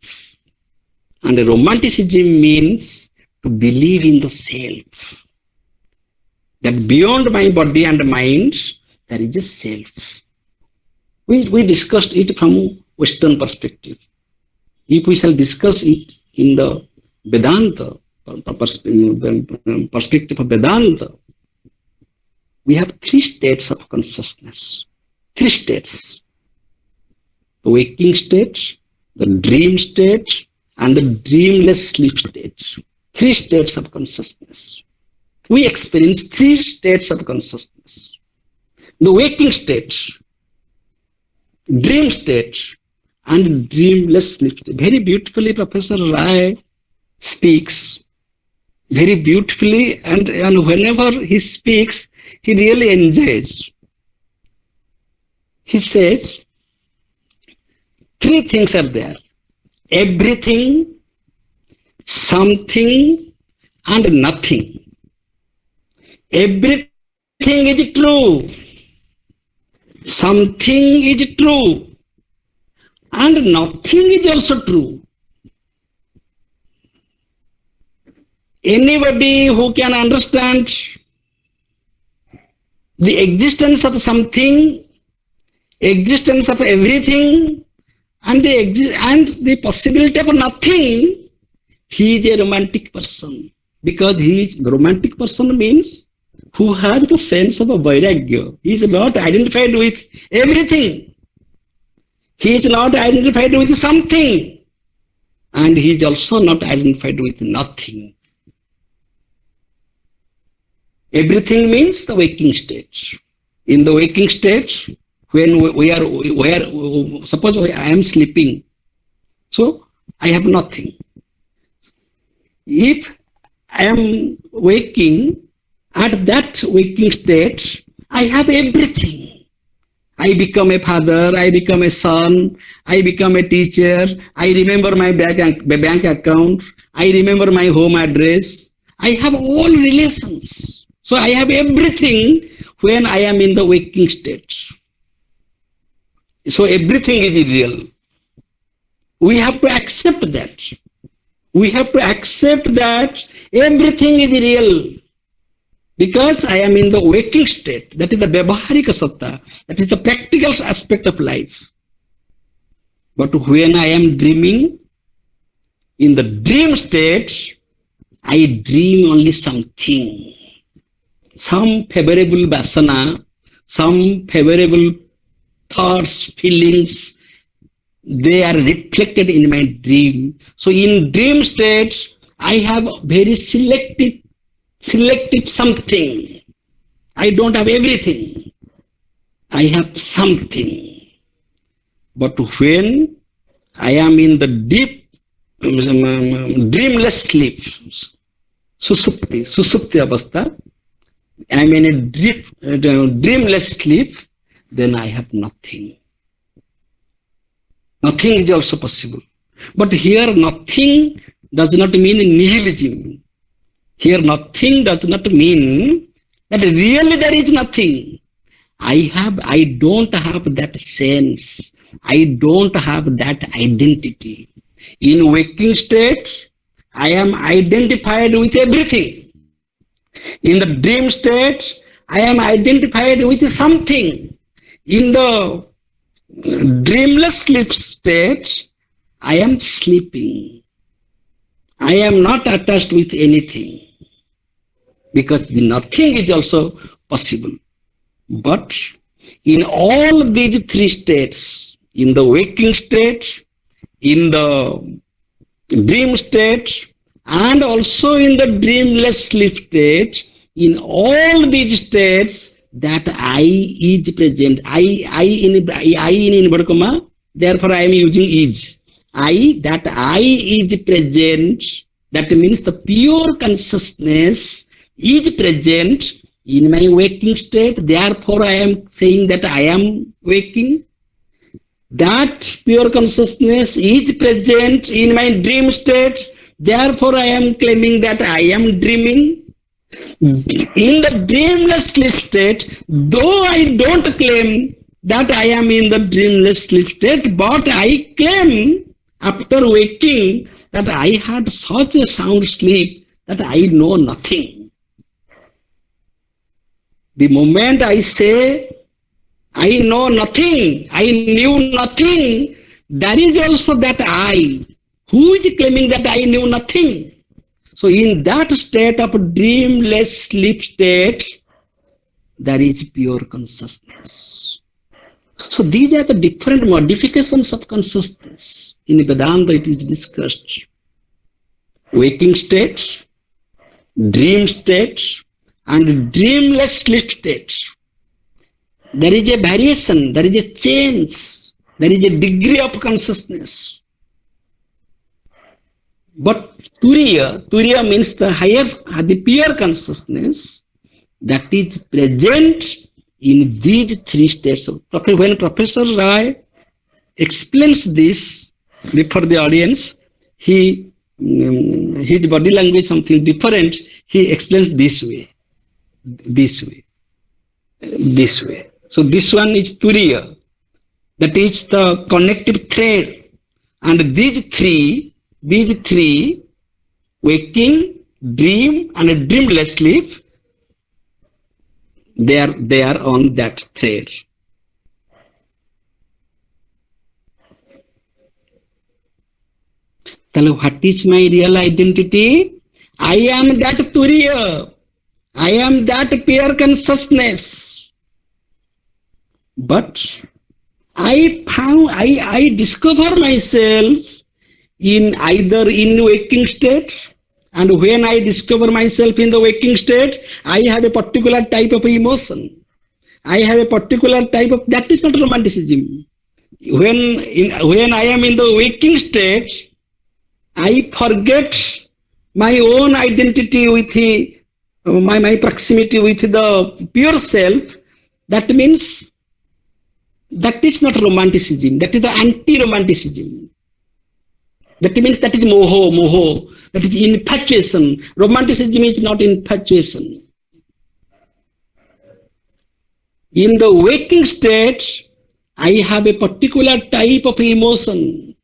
And romanticism means to believe in the self. That beyond my body and mind, there is a self. We discussed it from Western perspective. If we shall discuss it in the Vedanta, perspective of Vedanta, we have three states of consciousness. Three states. The waking state, the dream state, and the dreamless sleep state. Three states of consciousness. We experience three states of consciousness. The waking state, dream state, and dreamless sleep state. Very beautifully Professor Rai speaks. Very beautifully, and whenever he speaks, he really enjoys. He says, three things are there. Everything, something, and nothing. Everything is true. Something is true. And nothing is also true. Anybody who can understand the existence of something, existence of everything, and the possibility of nothing, he is a romantic person. Because the romantic person means who has the sense of a vairagya. He is not identified with everything. He is not identified with something. And he is also not identified with nothing. Everything means the waking state. In the waking state, when suppose I am sleeping, so I have nothing. If I am waking, at that waking state, I have everything. I become a father, I become a son, I become a teacher, I remember my bank account, I remember my home address, I have all relations. So I have everything when I am in the waking state. So everything is real. We have to accept that. We have to accept that everything is real. Because I am in the waking state. That is the Vyavaharika Satta. That is the practical aspect of life. But when I am dreaming, in the dream state, I dream only something. Some favorable vasana, some favorable thoughts, feelings, they are reflected in my dream. So in dream state, I have very selective something. I don't have everything. I have something. But when I am in the deep dreamless sleep, susupti avastha, I am in a dreamless sleep, then I have nothing. Nothing is also possible. But here nothing does not mean nihilism. Here nothing does not mean that really there is nothing. I don't have that sense. I don't have that identity. In waking state, I am identified with everything. In the dream state, I am identified with something. In the dreamless sleep state, I am sleeping. I am not attached with anything. Because the nothing is also possible. But in all these three states, in the waking state, in the dream state, and also in the dreamless sleep state, in all these states, that I is present. I in inverted comma. Therefore, I am using is. That I is present. That means the pure consciousness is present in my waking state. Therefore, I am saying that I am waking. That pure consciousness is present in my dream state. Therefore, I am claiming that I am dreaming. In the dreamless sleep state, though I don't claim that I am in the dreamless sleep state, but I claim after waking that I had such a sound sleep that I know nothing. The moment I say I know nothing, I knew nothing, that is also that I, who is claiming that I knew nothing. So in that state of dreamless sleep state, there is pure consciousness. So these are the different modifications of consciousness. In Vedanta it is discussed. Waking state, dream state, and dreamless sleep state. There is a variation, there is a change, there is a degree of consciousness. But Turiya means the higher, the pure consciousness that is present in these three states. When Professor Rai explains this before the audience, his body language something different. He explains this way. So this one is Turiya, that is the connective thread, and these three, waking, dream, and dreamless sleep, they are on that thread. Tell what is my real identity? I am that Turiya. I am that pure consciousness. But I discover myself in either in waking state, and when I discover myself in the waking state, I have a particular type of emotion. I have a particular type of, that is not romanticism. When I am in the waking state, I forget my own identity with my proximity with the pure self. That means that is not romanticism. That is the anti-romanticism. That means that is moho. That is infatuation. Romanticism is not infatuation. In the waking state, I have a particular type of emotion.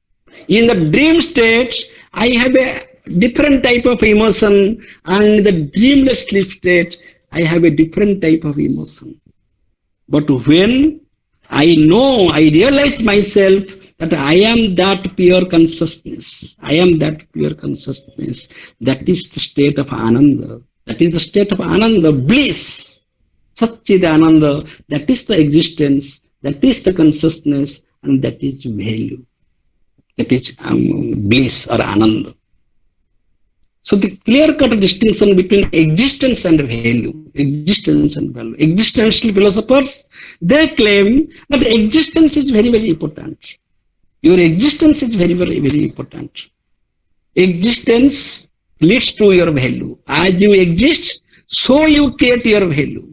In the dream state, I have a different type of emotion, and in the dreamless sleep state, I have a different type of emotion. But when I realize myself that I am that pure consciousness. I am that pure consciousness. That is the state of Ananda. That is the state of Ananda, bliss. Satchid Ananda. That is the existence. That is the consciousness. And that is value. That is bliss or Ananda. So the clear-cut distinction between existence and value. Existence and value. Existential philosophers, they claim that existence is very, very important. Your existence is very, very, very important. Existence leads to your value. As you exist, so you create your value.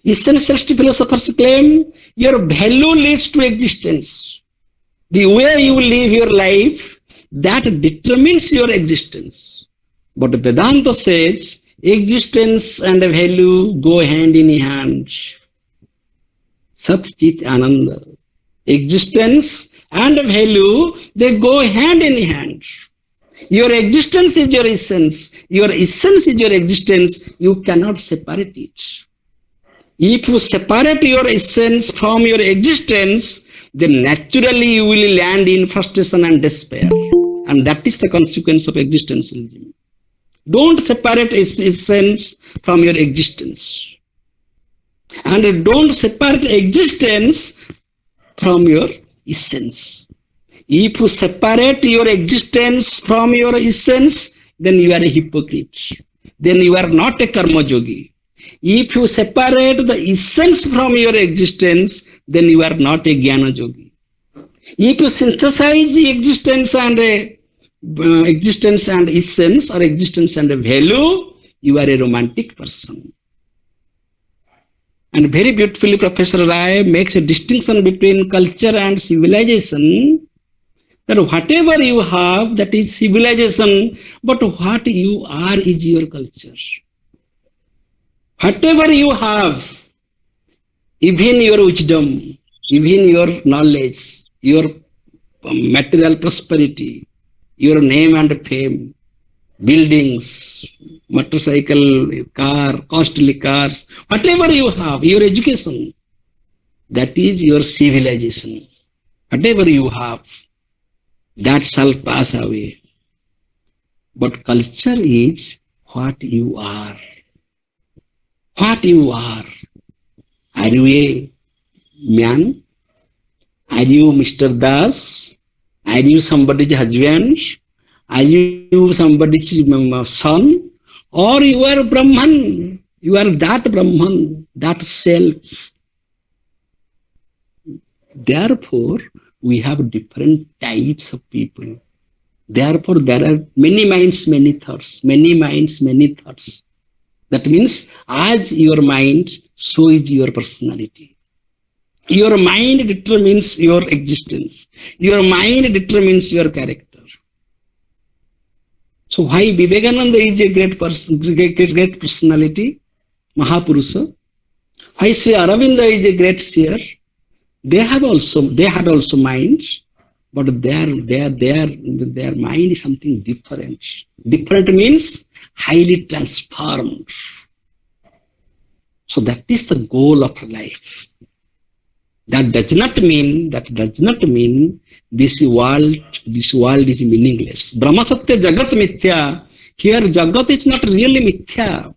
Essentialist philosophers claim your value leads to existence. The way you live your life, that determines your existence. But Vedanta says existence and value go hand in hand. Sat Chit Ananda. Existence and value, they go hand in hand. Your existence is your essence. Your essence is your existence. You cannot separate it. If you separate your essence from your existence, then naturally you will land in frustration and despair. And that is the consequence of existentialism. Don't separate essence from your existence. And don't separate existence from your essence. If you separate your existence from your essence, then you are a hypocrite. Then you are not a karma yogi. If you separate the essence from your existence, then you are not a Jnana Yogi. If you synthesize the existence and essence, or existence and value, you are a romantic person. And very beautifully, Professor Rai makes a distinction between culture and civilization. That whatever you have, that is civilization, but what you are is your culture. Whatever you have, even your wisdom, even your knowledge, your material prosperity, your name and fame, buildings, motorcycle, car, costly cars, whatever you have, your education, that is your civilization. Whatever you have, that shall pass away. But culture is what you are. What you are. Are you a man? Are you Mr. Das? Are you somebody's husband? Are you somebody's son? Or you are Brahman? You are that Brahman, that self. Therefore, we have different types of people. Therefore, there are many minds, many thoughts. Many minds, many thoughts. That means, as your mind, so is your personality. Your mind determines your existence. Your mind determines your character. So why Vivekananda is a great person, great personality, Mahapurusha? Why Sri Aurobindo is a great seer? They had also minds, but their mind is something different. Different means highly transformed. So that is the goal of life. That does not mean this world is meaningless. Brahma Satya Jagat Mithya. Here Jagat is not really Mithya.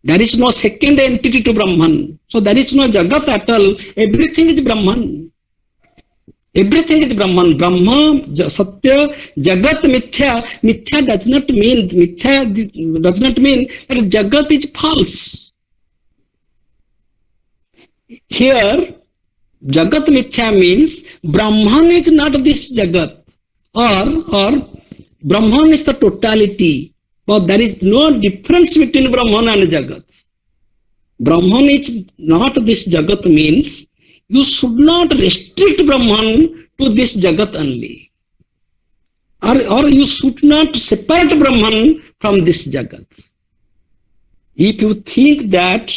There is no second entity to Brahman. So there is no Jagat at all. Everything is Brahman. Everything is Brahman. Brahma, Satya, Jagat, Mithya. Mithya does not mean that Jagat is false. Here, Jagat Mithya means Brahman is not this Jagat, or Brahman is the totality, but there is no difference between Brahman and Jagat. Brahman is not this Jagat means you should not restrict Brahman to this Jagat only, or you should not separate Brahman from this Jagat. If you think that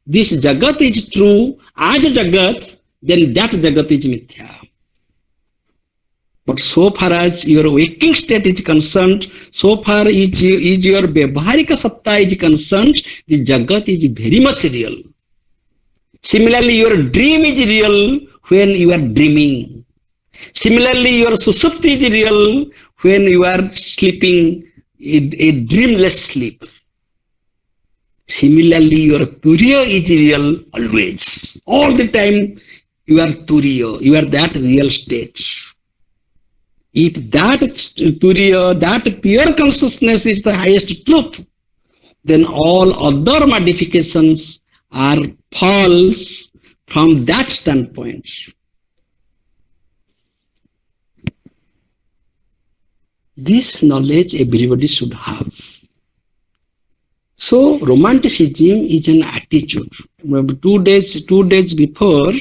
this Jagat is true as a Jagat, then that Jagat is Mithya. But so far as your waking state is concerned, so far is your Vyavaharika Satta is concerned, the Jagat is very much real. Similarly, your dream is real when you are dreaming. Similarly, your Susupti is real when you are sleeping a dreamless sleep. Similarly, your Turiya is real always. All the time you are Turiya. You are that real state. If that Turiya, that pure consciousness is the highest truth, then all other modifications are false from that standpoint. This knowledge everybody should have. So romanticism is an attitude. 2 days before,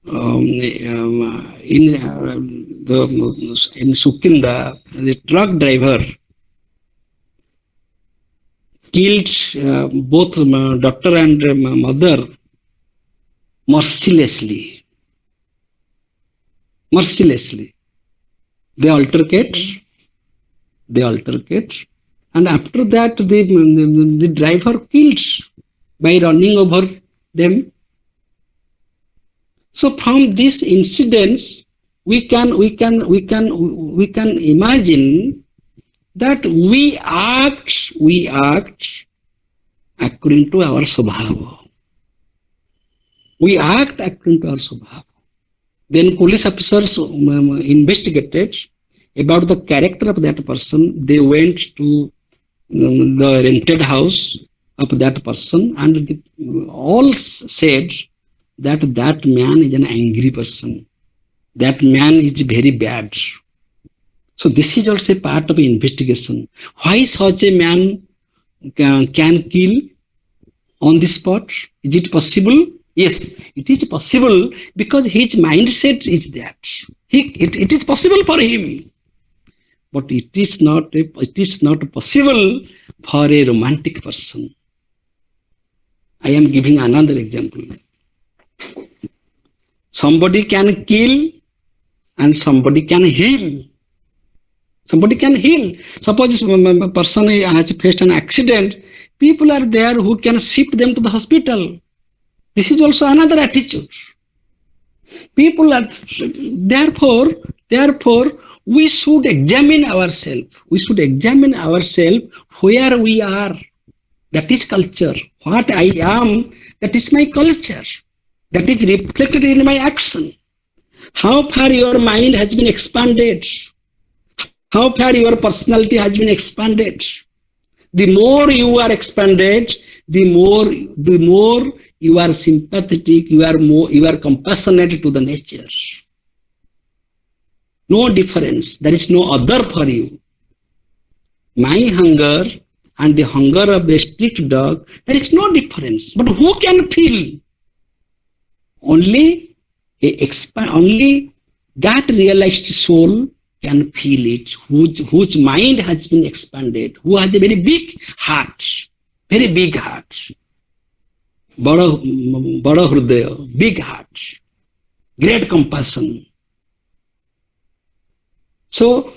in Sukinda, the truck driver killed both doctor and mother mercilessly. Mercilessly. They altercate, and after that the driver killed by running over them. So from these incidents, we can imagine that we act according to our svabhava. We act according to our svabhava. Then police officers investigated about the character of that person. They went to the rented house of that person, and all said that that man is an angry person. That man is very bad. So this is also a part of investigation. Why such a man can kill on the spot? Is it possible? Yes, it is possible because his mindset is that. It is possible for him. But it is not possible for a romantic person. I am giving another example. Somebody can kill and somebody can heal. Somebody can heal. Suppose a person has faced an accident, people are there who can shift them to the hospital. This is also another attitude. People are, therefore, we should examine ourselves. We should examine ourselves where we are. That is culture. What I am, that is my culture. That is reflected in my action. How far your mind has been expanded. How far your personality has been expanded. The more you are expanded, the more you are sympathetic, you are compassionate to the nature. No difference. There is no other for you. My hunger and the hunger of a street dog, there is no difference. But who can feel? Only that realized soul can feel it, whose mind has been expanded, who has a very big heart. Bada Hridaya, big heart, great compassion. So,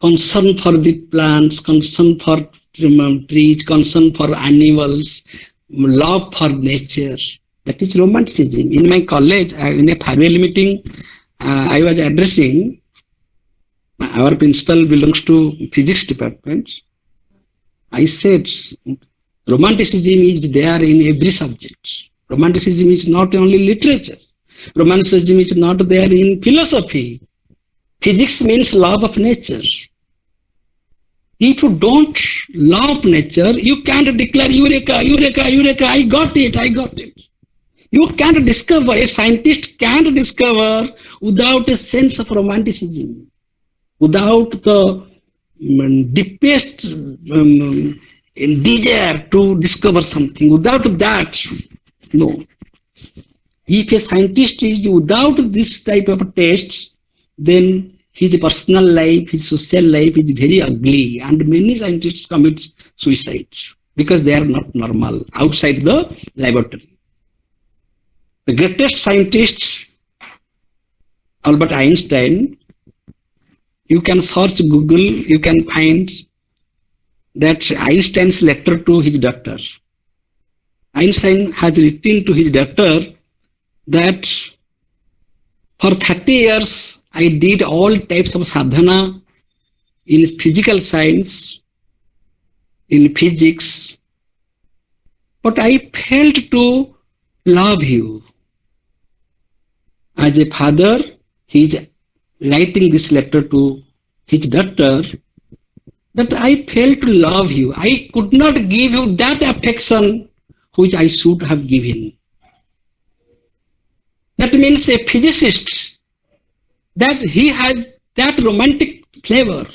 concern for the plants, concern for trees, concern for animals, love for nature. That is romanticism. In my college, in a farewell meeting, I was addressing. Our principal belongs to physics department. I said, romanticism is there in every subject. Romanticism is not only literature. Romanticism is not there in philosophy. Physics means love of nature. If you don't love nature, you can't declare Eureka, Eureka, Eureka, I got it. You can't discover, a scientist can't discover without a sense of romanticism, without the deepest desire to discover something. Without that, no. If a scientist is without this type of taste, then his personal life, his social life is very ugly, and many scientists commit suicide because they are not normal outside the laboratory. The greatest scientist, Albert Einstein, you can search Google, you can find that Einstein's letter to his daughter. Einstein has written to his daughter that for 30 years I did all types of sadhana in physical science, in physics, but I failed to love you. As a father, he is writing this letter to his daughter that I failed to love you. I could not give you that affection which I should have given. That means a physicist, that he has that romantic flavor.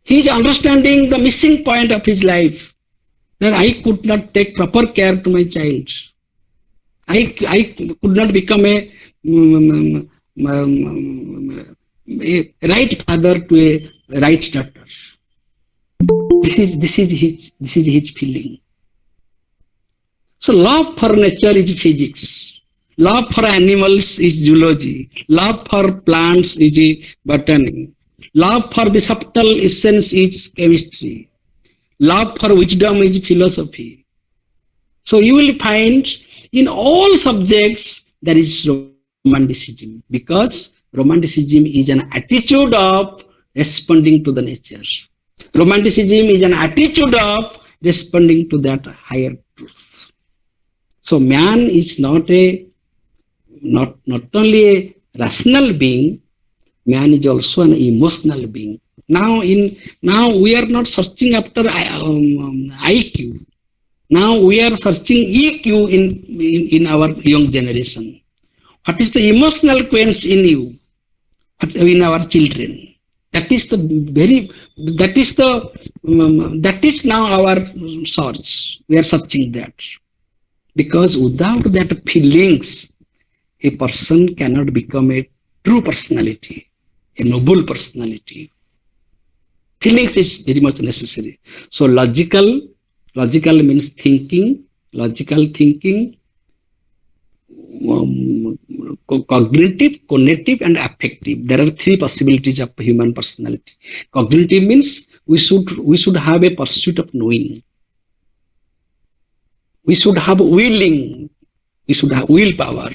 He is understanding the missing point of his life, that I could not take proper care to my child. I could not become a right father to a right daughter. This is his feeling. So love for nature is physics. Love for animals is zoology. Love for plants is botany. Love for the subtle essence is chemistry. Love for wisdom is philosophy. So you will find in all subjects there is romanticism, because romanticism is an attitude of responding to the nature. Romanticism is an attitude of responding to that higher truth. So man is not only a rational being, man is also an emotional being. Now we are not searching after IQ. Now we are searching EQ in our young generation. What is the emotional quench in you, in our children? That is the that is now our search. We are searching that, because without that feelings, a person cannot become a true personality, a noble personality. Feelings is very much necessary. So logical means thinking, logical thinking, cognitive, cognitive, and affective. There are three possibilities of human personality. Cognitive means we should have a pursuit of knowing. We should have willing. We should have willpower.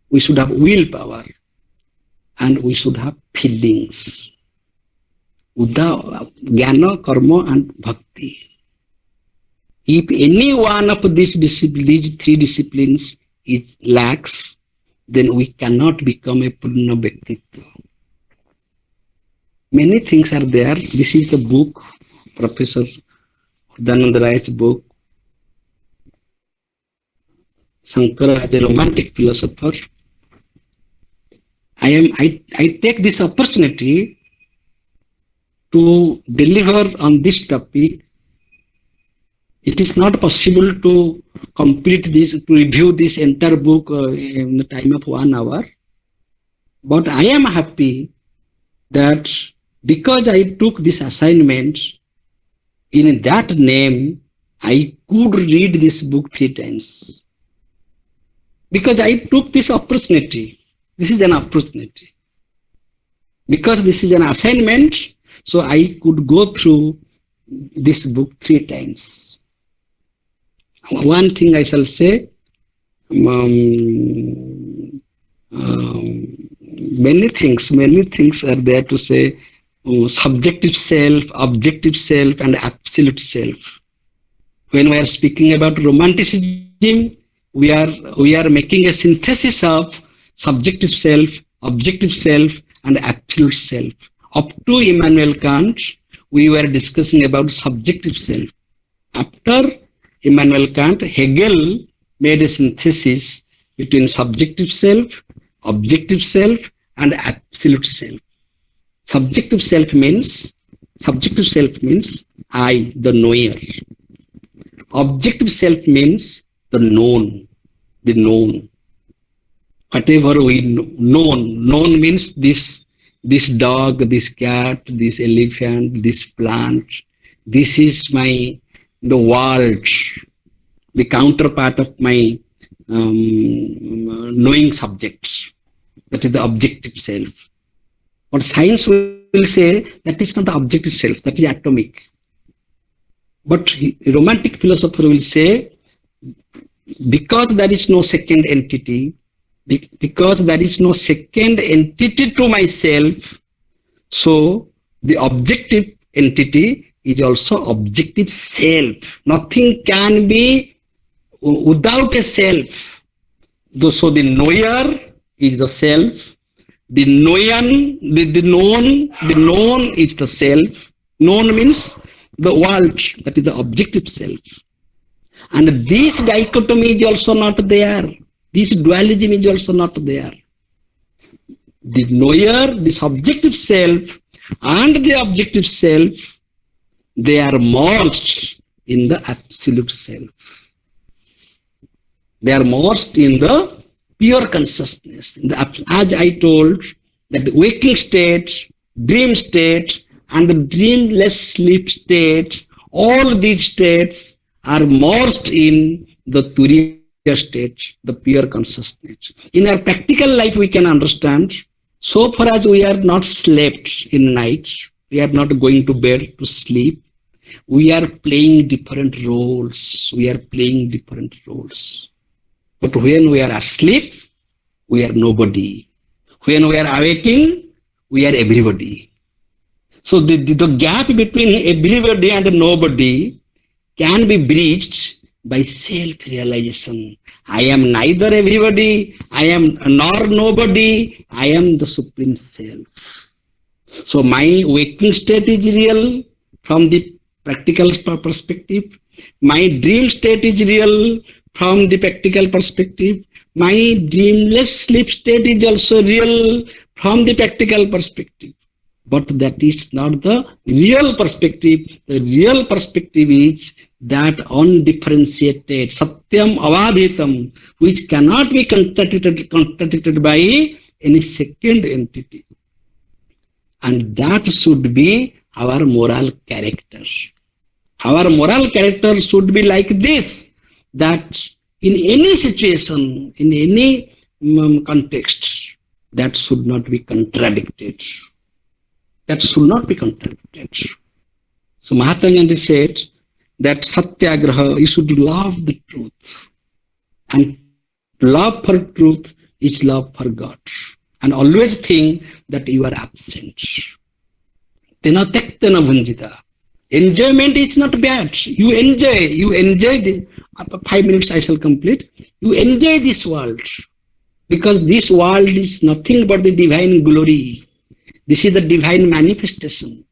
We should have willpower, and we should have feelings. Uddha, jnana, karma, and bhakti. If any one of these three disciplines lacks, then we cannot become a Purna Bhyaktitva. Many things are there. This is the book, Professor Dananda Ray's book, Sankara as a romantic philosopher. I take this opportunity to deliver on this topic. It is not possible to complete this, to review this entire book in the time of 1 hour. But I am happy that because I took this assignment, in that name, I could read this book 3 times. Because I took this opportunity. This is an opportunity. Because this is an assignment, so I could go through this book 3 times. One thing I shall say, many things are there to say, subjective self, objective self, and absolute self. When we are speaking about romanticism, we are making a synthesis of subjective self, objective self, and absolute self. Up to Immanuel Kant, we were discussing about subjective self. After Immanuel Kant, Hegel made a synthesis between subjective self, objective self, and absolute self. Subjective self means I, the knower. Objective self means the known. Whatever we known means this dog, this cat, this elephant, this plant. This is the world, the counterpart of my knowing subject. That is the objective self. But science will say that is not the objective self, that is atomic. But romantic philosopher will say, because there is no second entity, because there is no second entity to myself, so the objective entity is also objective self. Nothing can be without a self. So the knower is the self. The known is the self. Known means the world, that is the objective self. And this dichotomy is also not there. This dualism is also not there. The knower, the subjective self, and the objective self, they are merged in the absolute self. They are merged in the pure consciousness. As I told, that the waking state, dream state, and the dreamless sleep state, all these states are merged in the Turiya state, the pure consciousness. In our practical life, we can understand, so far as we are not slept in night, we are not going to bed to sleep, we are playing different roles. But when we are asleep, we are nobody. When we are awaking, we are everybody. So the gap between everybody and nobody can be bridged by self-realization. I am neither everybody, I am nor nobody, I am the Supreme Self. So my waking state is real from the practical perspective. My dream state is real from the practical perspective. My dreamless sleep state is also real from the practical perspective. But that is not the real perspective. The real perspective is that undifferentiated, satyam avadhitam, which cannot be contradicted by any second entity. And that should be our moral character. Our moral character should be like this, that in any situation, in any context, that should not be contradicted. That should not be contradicted. So Mahatma Gandhi said that Satyagraha, you should love the truth. And love for truth is love for God. And always think that you are absent. Tena tektena bhunjita. Enjoyment is not bad. You enjoy the 5 minutes I shall complete. You enjoy this world. Because this world is nothing but the divine glory. This is the divine manifestation.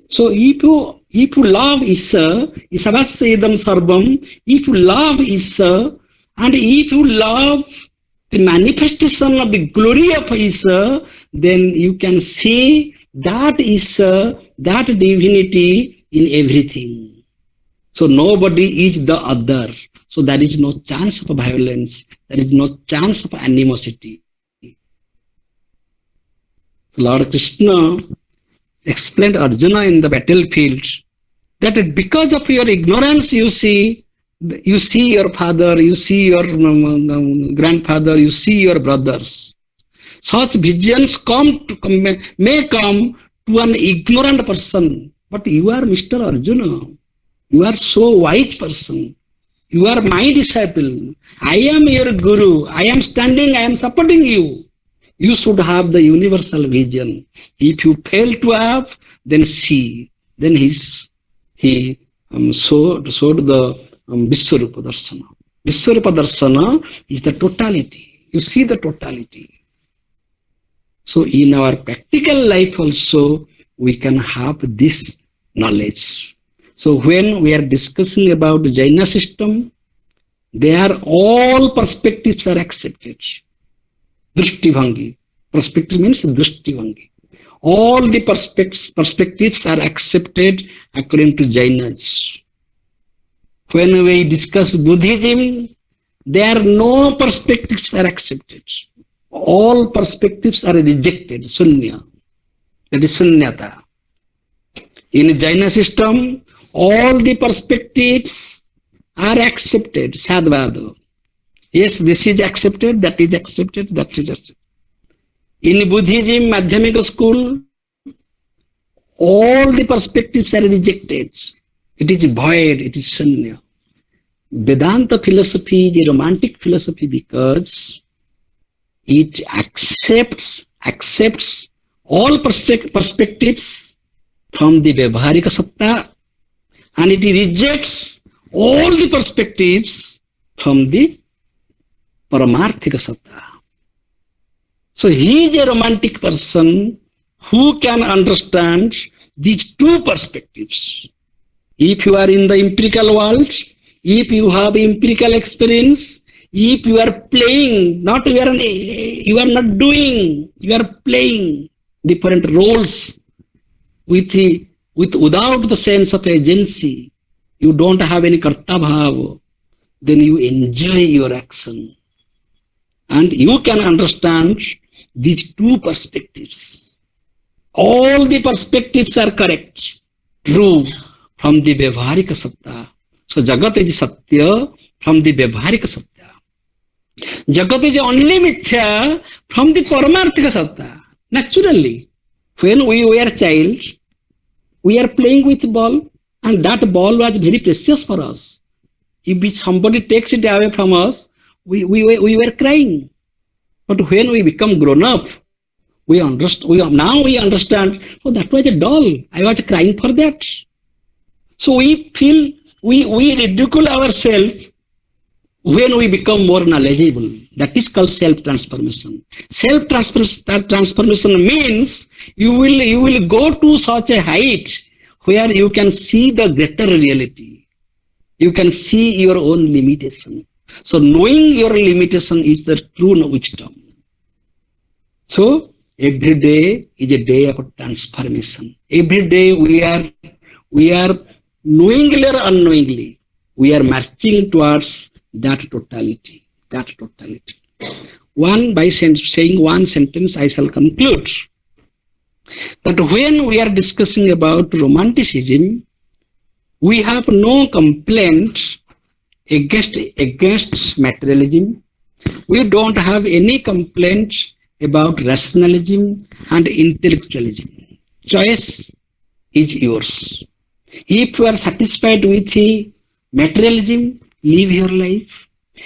So if you love Isa, Isavassedam Sarvam, if you love Isa, and if you love the manifestation of the glory of Isa, then you can see that Isa, that divinity in everything. So nobody is the other. So there is no chance of violence. There is no chance of animosity. Lord Krishna explained Arjuna in the battlefield that because of your ignorance, you see your father, you see your grandfather, you see your brothers. Such visions may come to an ignorant person. But you are Mr. Arjuna. You are so wise person. You are my disciple. I am your guru. I am standing, I am supporting you. You should have the universal vision. If you fail to have, then see. Then he showed the Vishwarupa Darsana. Vishwarupa Darsana is the totality. You see the totality. So in our practical life also, we can have this knowledge. So when we are discussing about the Jaina system, there all perspectives are accepted. Drishtivhangi. Perspective means Drishtivhangi. All the perspectives are accepted according to Jainas. When we discuss Buddhism, there are no perspectives are accepted. All perspectives are rejected. Sunya. That is Sunyata. In Jaina system, all the perspectives are accepted. Sadvada. Yes, this is accepted, that is accepted, that is accepted. In Buddhism, Madhyamika school, all the perspectives are rejected. It is void, it is Sunya. Vedanta philosophy is a romantic philosophy because it accepts all perspectives from the Vyavaharika Satta, and it rejects all the perspectives from the Paramarthika Satta. So he is a romantic person who can understand these two perspectives. If you are in the empirical world, if you have empirical experience, if you are playing, you are not doing, you are playing different roles without the sense of agency, you don't have any karta bhava, then you enjoy your action. And you can understand these two perspectives. All the perspectives are correct, true, from the Vyavaharika Satta. So Jagat is Satya from the Vyavaharika Satya. Jagat is only Mithya from the Paramarthika Satta. Naturally, when we were a child, we are playing with ball, and that ball was very precious for us. If somebody takes it away from us, we were crying. But when we become grown up, we understand, oh, that was a doll. I was crying for that. So we feel, we ridicule ourselves when we become more knowledgeable, that is called self-transformation. Self-transformation means you will go to such a height where you can see the greater reality. You can see your own limitation. So knowing your limitation is the true wisdom. So every day is a day of transformation. Every day we are knowingly or unknowingly, we are marching towards that totality. That totality. By saying one sentence, I shall conclude that when we are discussing about romanticism, we have no complaint against materialism. We don't have any complaint about rationalism and intellectualism. Choice is yours. If you are satisfied with materialism, live your life.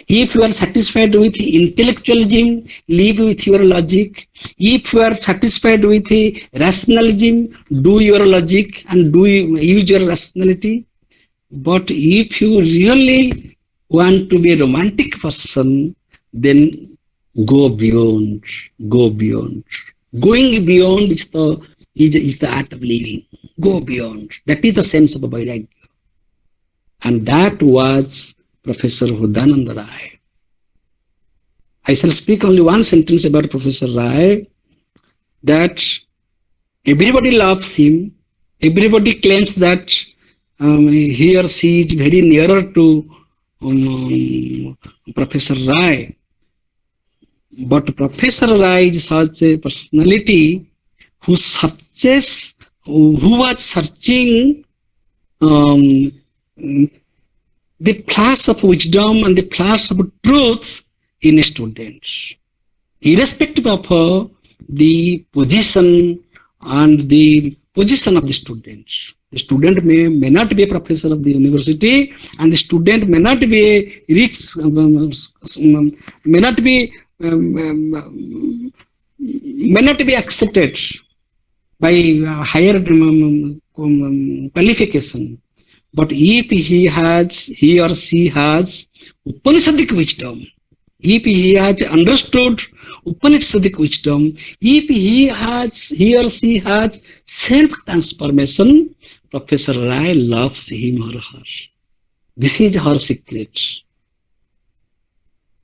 If you are satisfied with intellectualism, live with your logic. If you are satisfied with rationalism, do your logic and use your rationality. But if you really want to be a romantic person, then go beyond. Go beyond. Going beyond is the art of living. Go beyond. That is the sense of Vairagya. And that was Professor Hudananda Rai. I shall speak only one sentence about Professor Rai, that everybody loves him. Everybody claims that he or she is very nearer to Professor Rai. But Professor Rai is such a personality who was searching the flash of wisdom and the flash of truth in students, irrespective of the position and the position of the students. The student may not be a professor of the university, and the student may not be rich, may not be accepted by higher qualification. But if he or she has Upanishadic wisdom, if he has understood Upanishadic wisdom, if he or she has self-transformation, Professor Rai loves him or her. This is her secret.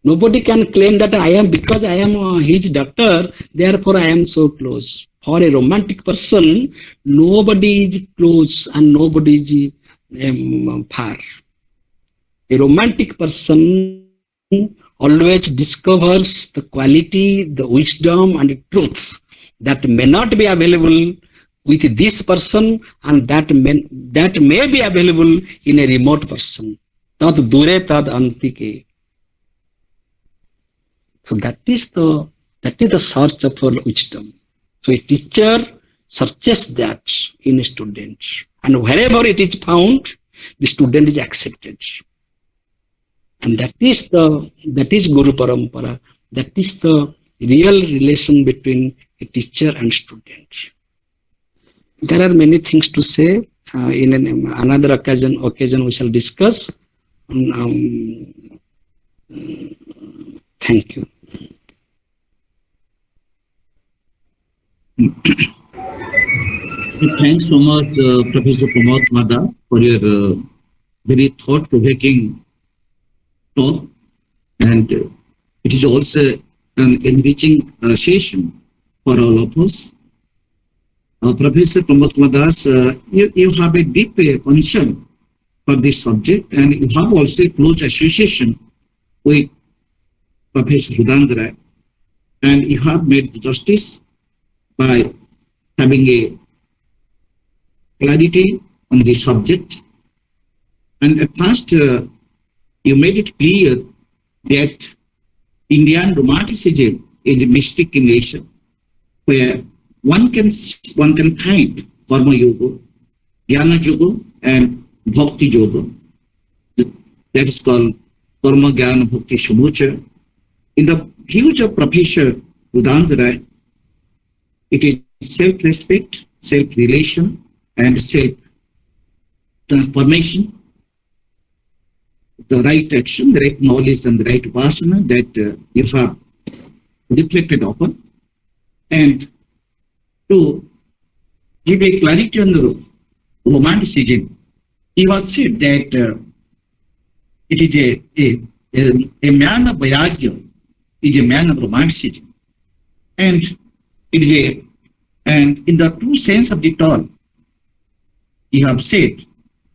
Nobody can claim that because I am his doctor, therefore I am so close. For a romantic person, nobody is close and nobody is far. A romantic person always discovers the quality, the wisdom and the truth that may not be available with this person, and that may be available in a remote person. Tad dure tad antike. So that is the search for wisdom. So a teacher searches that in a student, and wherever it is found, the student is accepted. And that is Guru Parampara. That is the real relation between a teacher and student. There are many things to say. In another occasion we shall discuss. Thank you. Thanks so much, Professor Pramod Kumar, for your very thought-provoking talk, and it is also an enriching session for all of us. Professor Pramod Kumar, you have a deep concern for this subject, and you have also a close association with Professor Hudananda Rai, and you have made justice by having a clarity on the subject. And at first, you made it clear that Indian romanticism is a mystic in nature, where one can find Karma Yoga, Jnana Yoga, and Bhakti Yoga. That is called Karma Jnana Bhakti Samucha. In the views of Professor Hudananda Rai, it is self-respect, self-relation, and self-transformation. the right action, the right knowledge, and the right vasana that you have reflected upon. And to give a clarity on the romanticism, he was said that it is a man of vairagya, is a man of romanticism. And it is and in the true sense of the term, you have said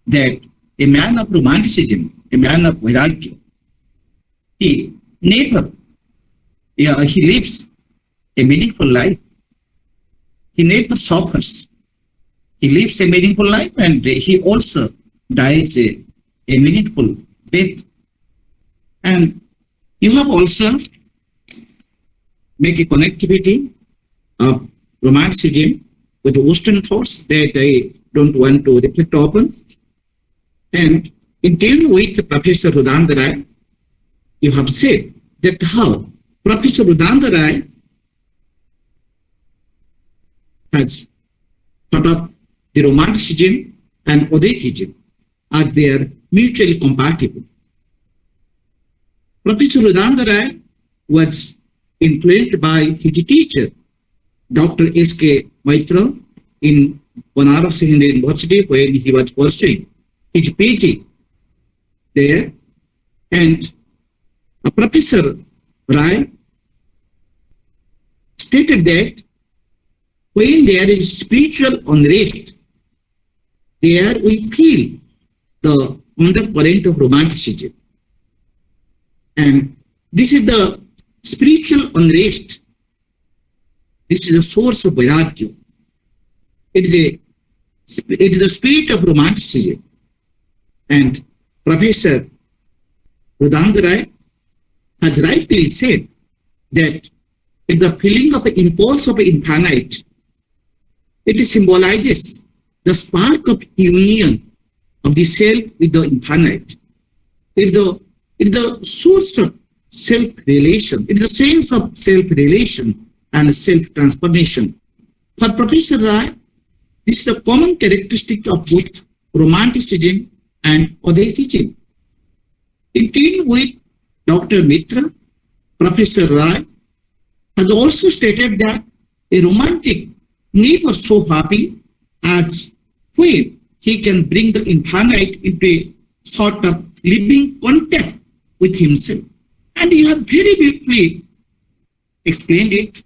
that a man of romanticism, a man of vairagya, he never, he lives a meaningful life. He never suffers. He lives a meaningful life, and he also dies a meaningful death. And you have also make a connectivity of romanticism with the Western thoughts that I don't want to reflect upon. And in dealing with Professor Rudanda Rai, you have said that how Professor Rudanda Rai has thought of the romanticism and Advaitism as they are mutually compatible. Professor Rudanda Rai was influenced by his teacher, Dr. S.K. Maitra, in Banaras Hindu University, where he was pursuing his PhD there. And Professor Rai stated that when there is spiritual unrest, there we feel the undercurrent of romanticism. And this is the spiritual unrest. This is the source of vairagya. It is the spirit of romanticism. And Professor Rudanda Rai has rightly said that it's the feeling of an impulse of infinite. It symbolizes the spark of union of the self with the infinite. It is the source of self-relation. It is the sense of self-relation and self-transformation. For Professor Rai, this is the common characteristic of both romanticism and Advaitism. In dealing with Dr. Mitra, Professor Rai has also stated that a romantic never so happy as when he can bring the infinite into a sort of living contact with himself. And you have very beautifully explained it,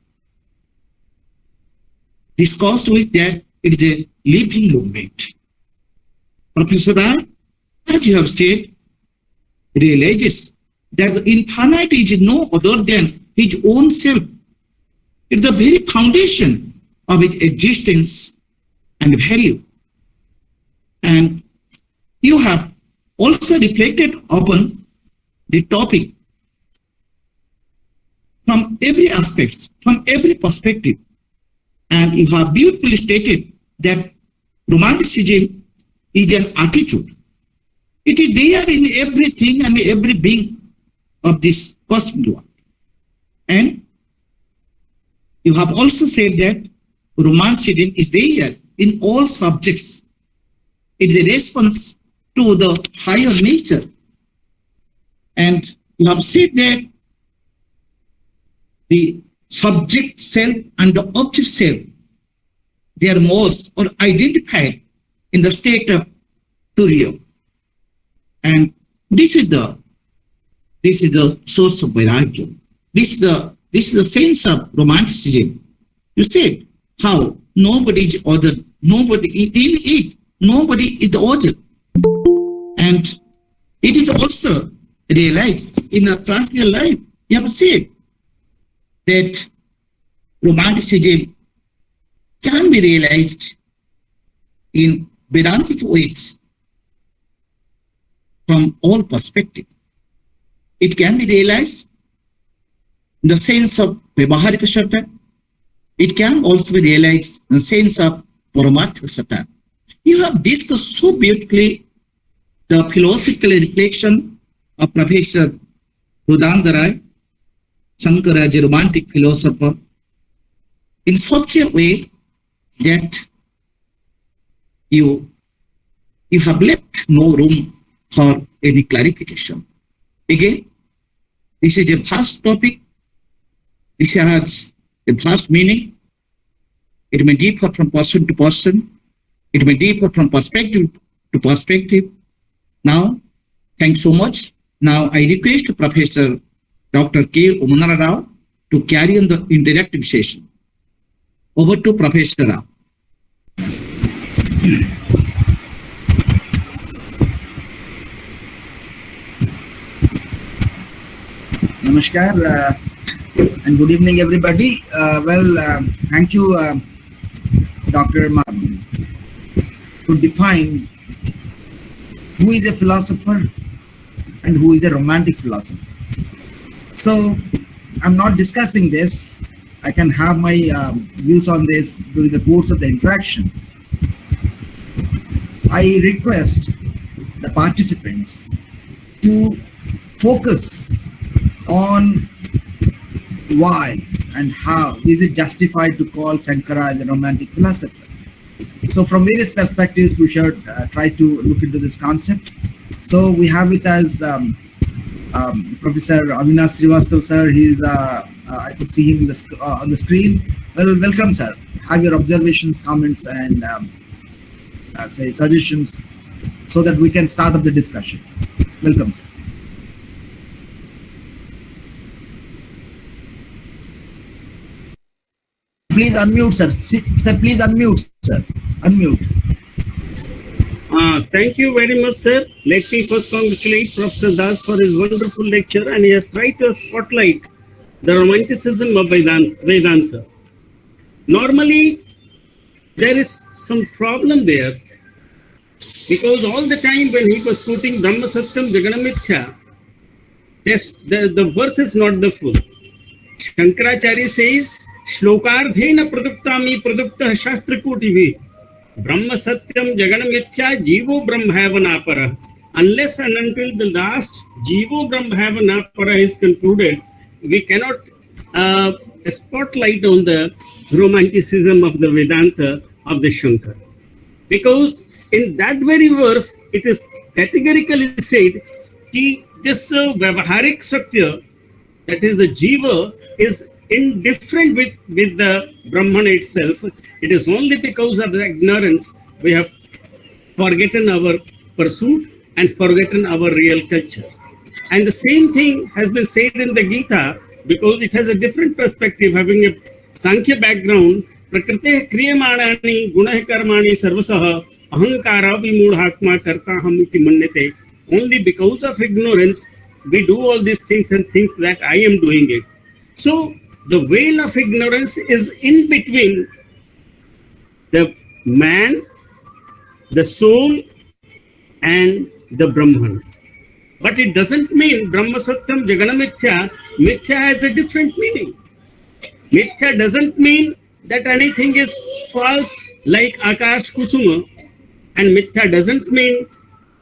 discussed with that it is a living movement. Professor Rai, as you have said, realizes that the infinite is no other than his own self. It is the very foundation of its existence and value. And you have also reflected upon the topic from every aspect, from every perspective. And you have beautifully stated that romanticism is an attitude. It is there in everything and every being of this cosmic world. And you have also said that romanticism is there in all subjects. It is a response to the higher nature. And you have said that the subject self and the object self, they are most or identified in the state of Turiya. And this is the source of vairagya. This is the sense of romanticism. You said how nobody is other, nobody in it, nobody is the other. And it is also realized in a practical life. You have said that romanticism can be realized in Vedantic ways from all perspectives. It can be realized in the sense of Vyavaharika Satta. It can also be realized in the sense of Paramarthika Satta. You have discussed so beautifully the philosophical reflection of Professor Rudanda Rai, Sankara as a romantic philosopher, in such a way that you have left no room for any clarification. Again, this is a vast topic. This has a vast meaning. It may differ from person to person. It may differ from perspective to perspective. Now, thanks so much. Now, I request Professor Dr. K. Umanara Rao to carry on the interactive session. Over to Professor Rao. Namaskar and good evening, everybody. Thank you, Dr. to define who is a philosopher and who is a romantic philosopher. So, I'm not discussing this. I can have my views on this during the course of the interaction. I request the participants to focus on why and how is it justified to call Sankara as a romantic philosopher. So from various perspectives, we should try to look into this concept. So we have with us Professor Avinash Srivastav, sir. He's I could see him on the screen. Well, welcome, sir. Have your observations, comments, and say suggestions, so that we can start up the discussion. Welcome, sir. Please unmute, sir. Sir, please unmute, sir. Unmute. Thank you very much, sir. Let me first congratulate Professor Das for his wonderful lecture, and he has tried to spotlight the romanticism of Vedanta. Normally, there is some problem there, because all the time when he was quoting Brahma Satyam Jaganamithya, the verse is not the full. Shankaracharya says, Shlokardhena praduktami pradukta shastrakotivi Brahma Satyam Jaganamithya Jivo Brahmavanapara. Unless and until the last Jivo Brahmavanapara is concluded, we cannot spotlight on the romanticism of the Vedanta of the Shankara. Because in that very verse, it is categorically said that this Vyavaharik Satya, that is the Jiva, is indifferent with the Brahman itself. It is only because of the ignorance we have forgotten our pursuit and forgotten our real culture. And the same thing has been said in the Gita, because it has a different perspective, having a Sankhya background. Prakrite kriyamanani gunah karmani sarvasaha ahankara vimudhatma kartaham iti manyate. Only because of ignorance we do all these things and think that I am doing it. So the veil of ignorance is in between the man, the soul, and the Brahman. But it doesn't mean Brahma Satyam Jaganamithya. Mithya has a different meaning. Mithya doesn't mean that anything is false like Akash Kusuma, and Mithya doesn't mean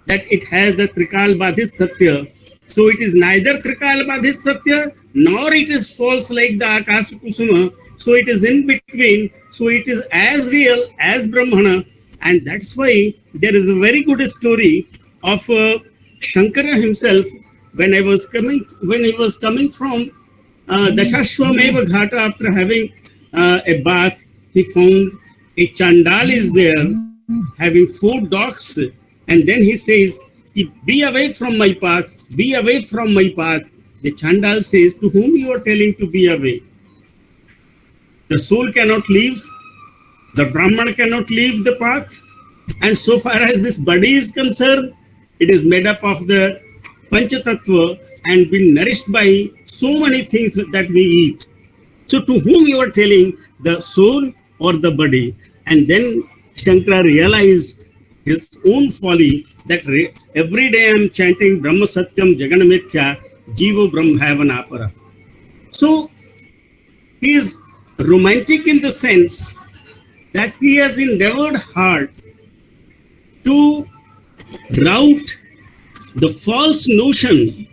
that it has the Trikal Badhit Satya. So it is neither Trikal Badhit Satya nor it is false like the Akash Kusuma. So it is in between. So it is as real as Brahmana, and that's why there is a very good story of Shankara himself when he was coming from Dashashwameva Ghata. After having a bath, he found a Chandal is there having 4 dogs, and then he says, "Be away from my path, be away from my path." The Chandal says, "To whom you are telling to be away? The soul cannot leave, the Brahman cannot leave the path, and so far as this body is concerned, it is made up of the Panchatattva and been nourished by so many things that we eat. So to whom you are telling, the soul or the body?" And then Shankara realized his own folly, that every day I am chanting Brahma Satyam Jaganamithya Jivo Brahmavanapara. So he is romantic in the sense that he has endeavored hard to rout the false notion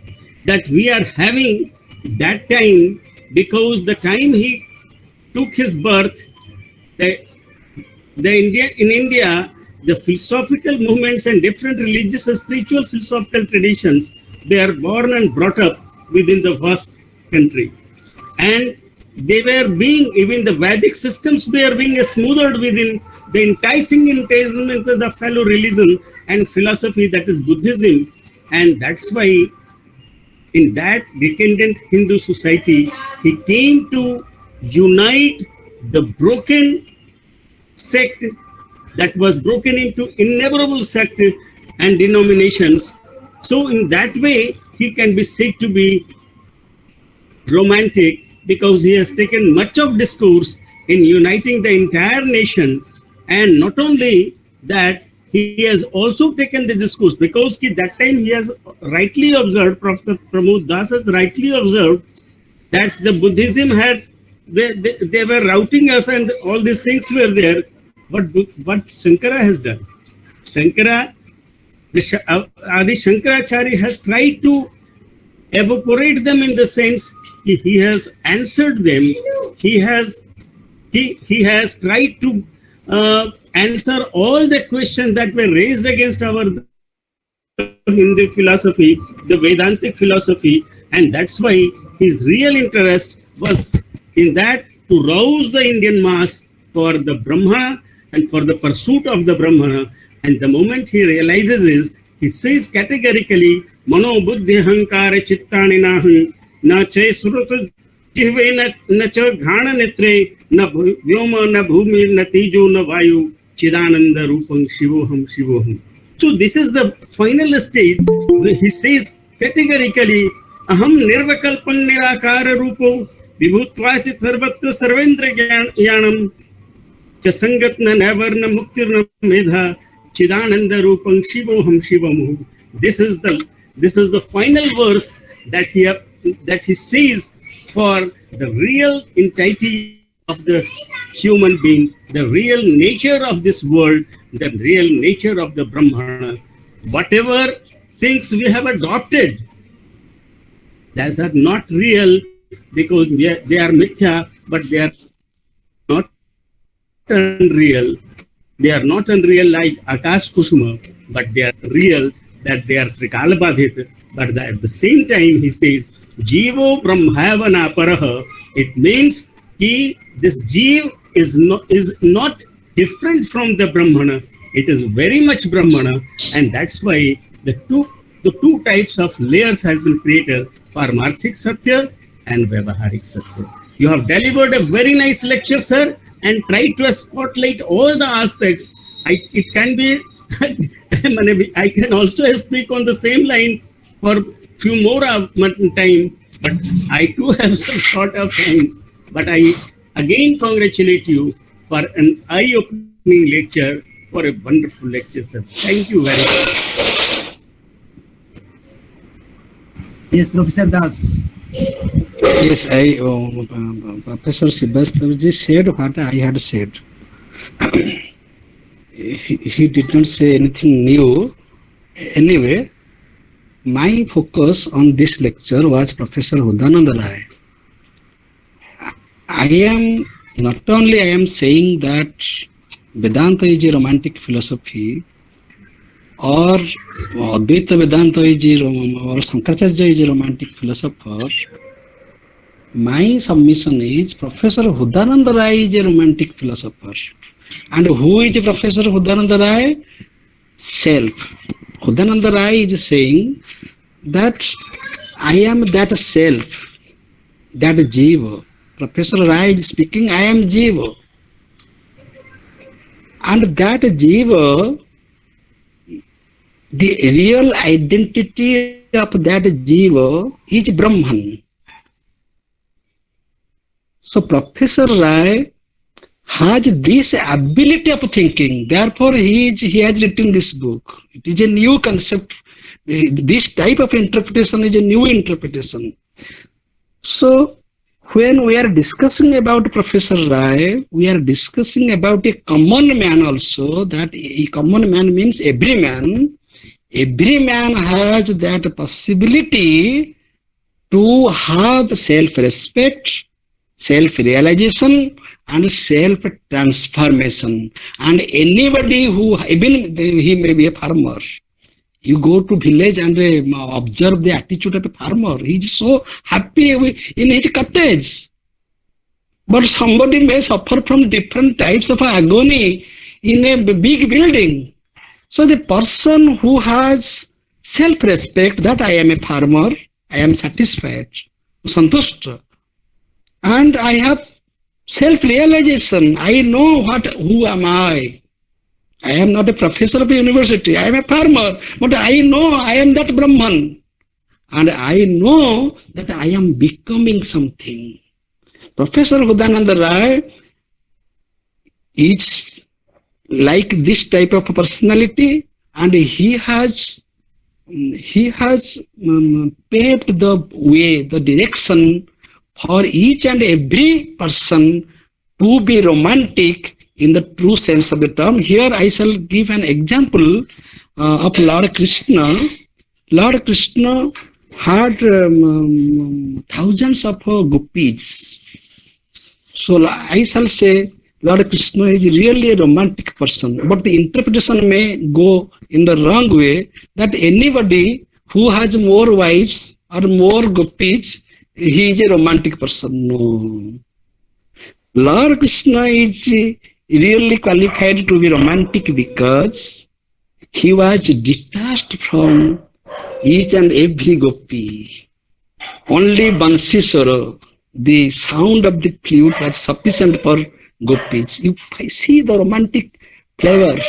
that we are having that time, because the time he took his birth, in India, the philosophical movements and different religious and spiritual philosophical traditions, they are born and brought up within the vast country. And they were being, even the Vedic systems were being smothered within the enticing enticement of the fellow religion and philosophy, that is Buddhism. And that's why in that decadent Hindu society, he came to unite the broken sect that was broken into innumerable sects and denominations. So in that way, he can be said to be romantic, because he has taken much of discourse in uniting the entire nation. And not only that, he has also taken the discourse, because that time he has rightly observed, Professor Pramod Das has rightly observed, that the Buddhism had, they were routing us and all these things were there. But what Sankara has done, Sankara, Adi Shankaracharya has tried to evaporate them, in the sense he has answered them. He has tried to answer all the questions that were raised against our Hindu philosophy, the Vedantic philosophy, and that's why his real interest was in that, to rouse the Indian mass for the Brahmana and for the pursuit of the Brahmana. And the moment he realizes is, he says categorically, Mano buddhi hankara chittani nahan, na che surutu jihve na cha ghana netre, na vyoma na bhumi na tijo na vayu, chidananda rupam shivoham shivoham. So this is the final stage where he says categorically, aham nirvakalpan nirakara rupo, vibhutva chit sarvatra sarvendra yanam, chasangat na navarna muktir na medha, chidananda rupam shivoham shivamu. This is the final verse that he says for the real entity of the human being, the real nature of this world, the real nature of the Brahmana. Whatever things we have adopted, those are not real, because they are mithya, but they are not unreal. They are not unreal like Akash Kusuma, but they are real, that they are Trikala Badhit. But at the same time, he says, Jivo Brahmavana Paraha. It means this Jiv is not different from the Brahmana. It is very much Brahmana, and that's why the two types of layers has been created, Paramarthik Satya and Vyavaharik Satya. You have delivered a very nice lecture, sir, and tried to spotlight all the aspects. It can be, I can also speak on the same line for few more time, but I too have some sort of time. But I again congratulate you for an eye-opening lecture, for a wonderful lecture, sir. Thank you very much. Yes, Professor Das. Yes, Professor Srivastavaji said what I had said. He did not say anything new. Anyway, my focus on this lecture was Professor Hudananda Rai. I am saying that Vedanta is a romantic philosophy, or Advaita Vedanta is or Sankaracharya is a romantic philosopher. My submission is Professor Hudananda Rai is a romantic philosopher. And who is Professor Hudananda Rai? Self. Hudananda Rai is saying that I am that self, that Jiva. Professor Rai is speaking, I am Jiva. And that Jiva, the real identity of that Jiva is Brahman. So Professor Rai has this ability of thinking. Therefore, he has written this book. It is a new concept. This type of interpretation is a new interpretation. So, when we are discussing about Professor Rai, we are discussing about a common man also. That a common man means every man. Every man has that possibility to have self-respect, self-realization, and self-transformation. And anybody who, even he may be a farmer, you go to village and observe the attitude of a farmer. He is so happy in his cottage. But somebody may suffer from different types of agony in a big building. So the person who has self-respect that I am a farmer, I am satisfied, santushta, and I have self-realization. I know who am I. I am not a professor of a university. I am a farmer, but I know I am that Brahman. And I know that I am becoming something. Professor Hudananda Rai is like this type of personality, and he has paved the way, the direction for each and every person to be romantic in the true sense of the term. Here I shall give an example of Lord Krishna. Lord Krishna had thousands of gopis. So I shall say Lord Krishna is really a romantic person, but the interpretation may go in the wrong way, that anybody who has more wives or more gopis, he is a romantic person. No. Lord Krishna is really qualified to be romantic because he was detached from each and every gopi. Only Bansiswara, the sound of the flute, was sufficient for gopis. You see the romantic flavor,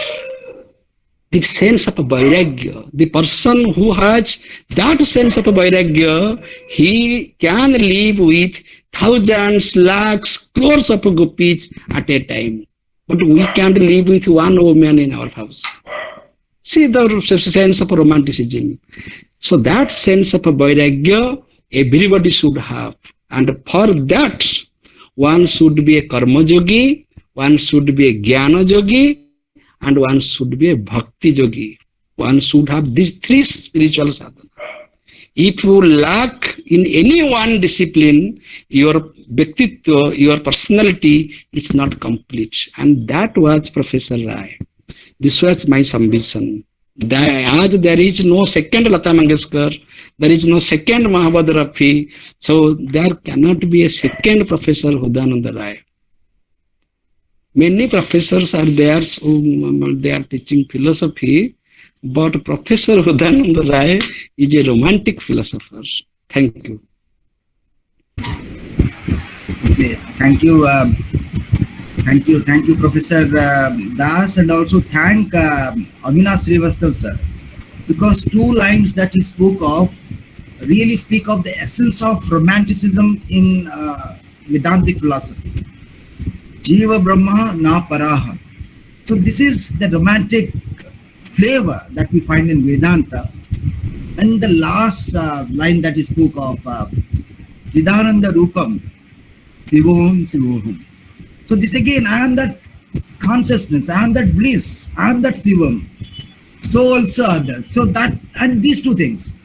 the sense of vairagya. The person who has that sense of vairagya, he can live with thousands, lakhs, crores of gopis at a time. But we can't live with one woman in our house. See the sense of romanticism. So that sense of vairagya, everybody should have. And for that, one should be a karma yogi, one should be a jnana yogi, and one should be a bhakti yogi. One should have these three spiritual sadhana. If you lack in any one discipline, your bhaktitva, your personality is not complete. And that was Professor Rai. This was my submission. As there is no second Lata Mangeshkar, there is no second Mahabad Rafi, so there cannot be a second Professor Hudananda Rai. Many professors are there, so they are teaching philosophy, but Professor Hudananda Rai is a romantic philosopher. Thank you. Okay, thank you, Professor Das, and also thank Avinash Srivastav sir, because two lines that he spoke of really speak of the essence of romanticism in Vedantic philosophy. Jiva Brahma na paraha. So this is the romantic flavor that we find in Vedanta. And the last line that he spoke of, Chidananda Rupam, Sivoham Sivoham. So this again, I am that consciousness, I am that bliss, I am that Sivam. So also others. So that, and these two things,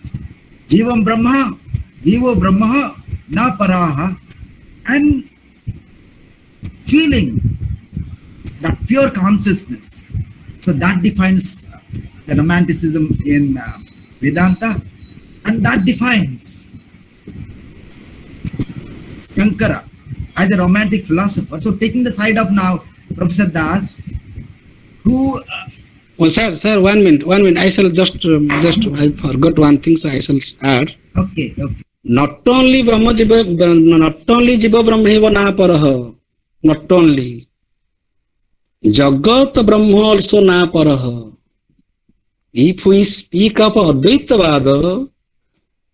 Jivam Brahma, Jivo Brahma, na paraha, and feeling that pure consciousness. So that defines the romanticism in Vedanta, and that defines Sankara as a romantic philosopher. So taking the side of now Professor Das, who Oh, sir, 1 minute. I shall just I forgot one thing, so I shall add. okay. Not only Jiva Brahmeva na paraha, not only Jagat Brahma also na paraha. If we speak of Advaitavada,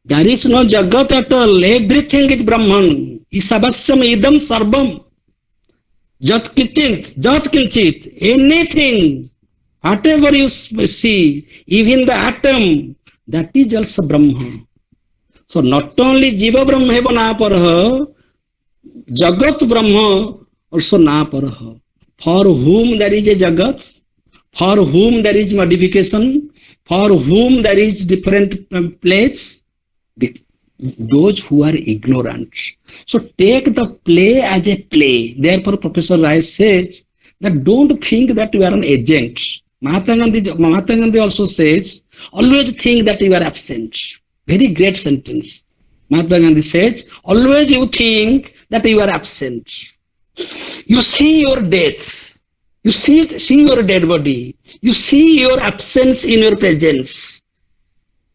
there is no Jagat at all. Everything is Brahman. Isavasyam idam sarvam. Jat kinchit. Anything, whatever you see, even the atom, that is also Brahma. So not only Jiva Brahmeva na paraha, Jagat Brahma also na paraha. For whom there is a Jagat, for whom there is modification, for whom there is different place, those who are ignorant. So take the play as a play. Therefore, Professor Rai says that don't think that you are an agent. Mahatma Gandhi also says, always think that you are absent. Very great sentence. Mahatma Gandhi says, always you think that you are absent. You see your death. You see your dead body. You see your absence in your presence.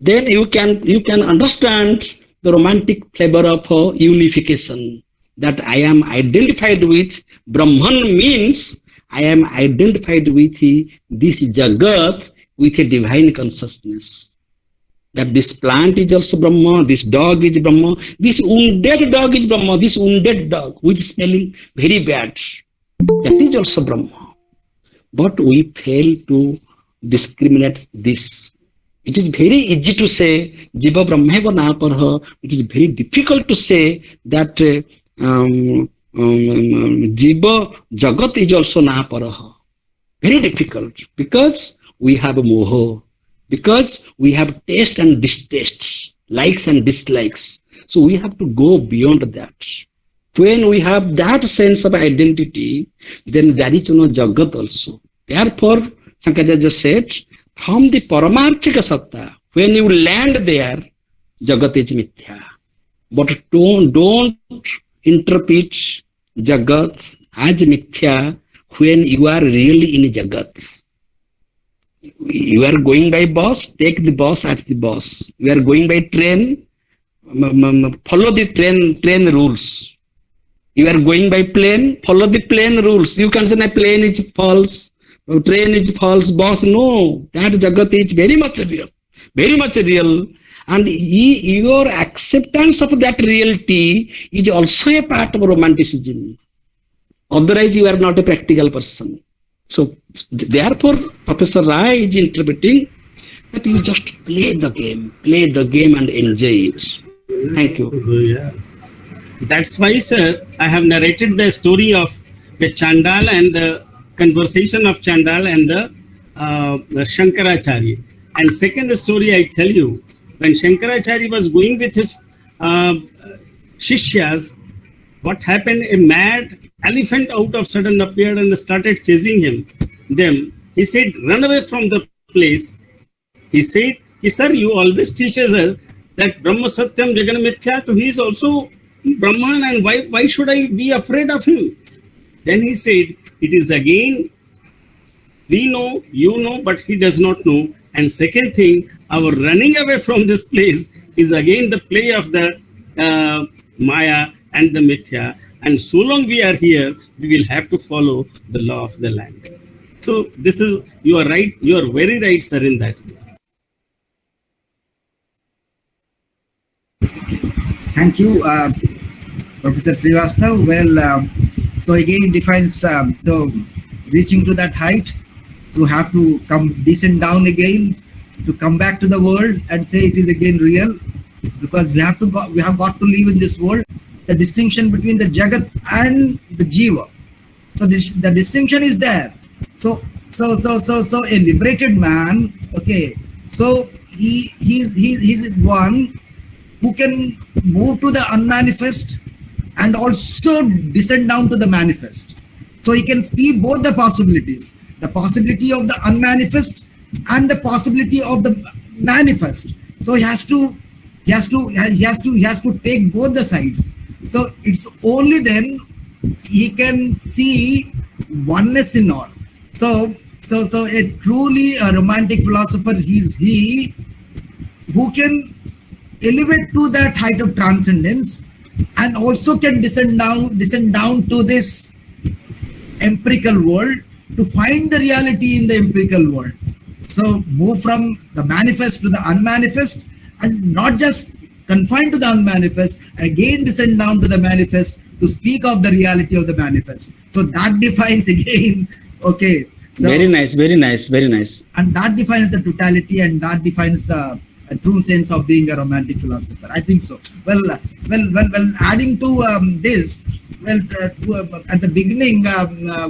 Then you can understand the romantic flavor of unification. That I am identified with Brahman means I am identified with this Jagat with a divine consciousness. That this plant is also Brahma, this dog is Brahma, this wounded dog is Brahma, this wounded dog which is smelling very bad, that is also Brahma. But we fail to discriminate this. It is very easy to say Jiva Brahmeva na parha. It is very difficult to say that Jiva Jagat is also na parha. Very difficult because we have moho, because we have taste and distaste, likes and dislikes. So we have to go beyond that. When we have that sense of identity, then there is no Jagat also. Therefore, Sankara just said, from the Paramarthika Satta, when you land there, Jagat is Mithya. But don't interpret Jagat as Mithya when you are really in Jagat. You are going by bus, take the bus as the bus. You are going by train, follow the train rules. You are going by plane, follow the plane rules. You can say a plane is false, train is false, bus. No, that Jagat is very much real. And your acceptance of that reality is also a part of romanticism. Otherwise, you are not a practical person. So, therefore, Professor Rai is interpreting that you just play the game and enjoy it. Thank you. Yeah. That's why, sir, I have narrated the story of the Chandala and the conversation of Chandala and the Shankaracharya. And second story I tell you, when Shankaracharya was going with his Shishyas, what happened? A mad elephant out of sudden appeared and started chasing them. He said, run away from the place. He said, sir, you always teach us that Brahma Satyam Jagana Mithya, so he is also Brahman, and why should I be afraid of him? Then he said, it is again, we know, you know, but he does not know. And second thing, our running away from this place is again the play of the Maya and the Mithya. And so long we are here, we will have to follow the law of the land. So this is, you are right, you are very right, sir, in that. Thank you, Professor Srivastav. Well, so again defines, so reaching to that height, to have to descend down again, to come back to the world and say it is again real, because we have got to live in this world. The distinction between the Jagat and the Jiva. So the distinction is there. So a liberated man, okay, so he's one who can move to the unmanifest and also descend down to the manifest. So he can see both the possibilities, the possibility of the unmanifest and the possibility of the manifest. So he has to take both the sides. So it's only then he can see oneness in all. So a truly a romantic philosopher is he who can elevate to that height of transcendence and also can descend down to this empirical world to find the reality in the empirical world. So move from the manifest to the unmanifest, and not just confined to the unmanifest, again descend down to the manifest to speak of the reality of the manifest. So that defines again, okay. So, very nice. and that defines the totality, and that defines a true sense of being a romantic philosopher. I think so. Well, adding to this, at the beginning,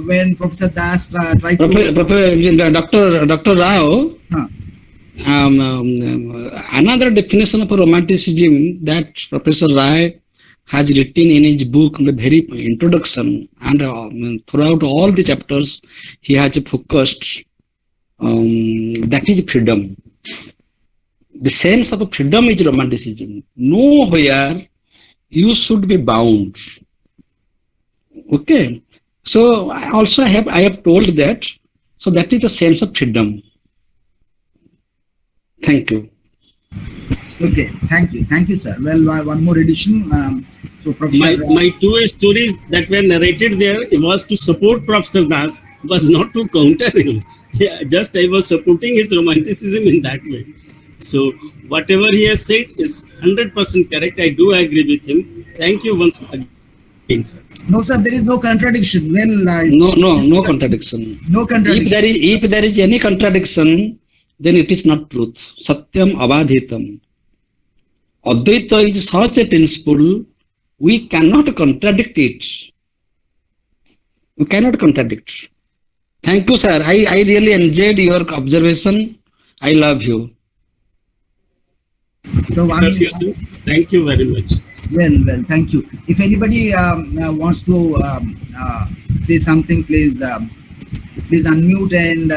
when Professor Das tried to... Dr. Rao, Another definition of romanticism that Professor Rai has written in his book, in the very introduction, and throughout all the chapters, he has focused. That is freedom. The sense of freedom is romanticism. Nowhere you should be bound. Okay. So I have told that. So that is the sense of freedom. Thank you. Okay, thank you, sir. Well, one more edition. So, Professor, My two stories that were narrated there, it was to support Professor Das, was not to counter him. Yeah, just I was supporting his romanticism in that way. So whatever he has said is 100% correct. I do agree with him. Thank you once again, sir. no, sir, there is no contradiction. Well, No contradiction. no contradiction. If there is any contradiction, then it is not truth. Satyam avadhitam. Advaita is such a principle, we cannot contradict it. We cannot contradict. Thank you, sir. I really enjoyed your observation. I love you. So, Sir, thank you very much. well, thank you. If anybody wants to say something, please unmute and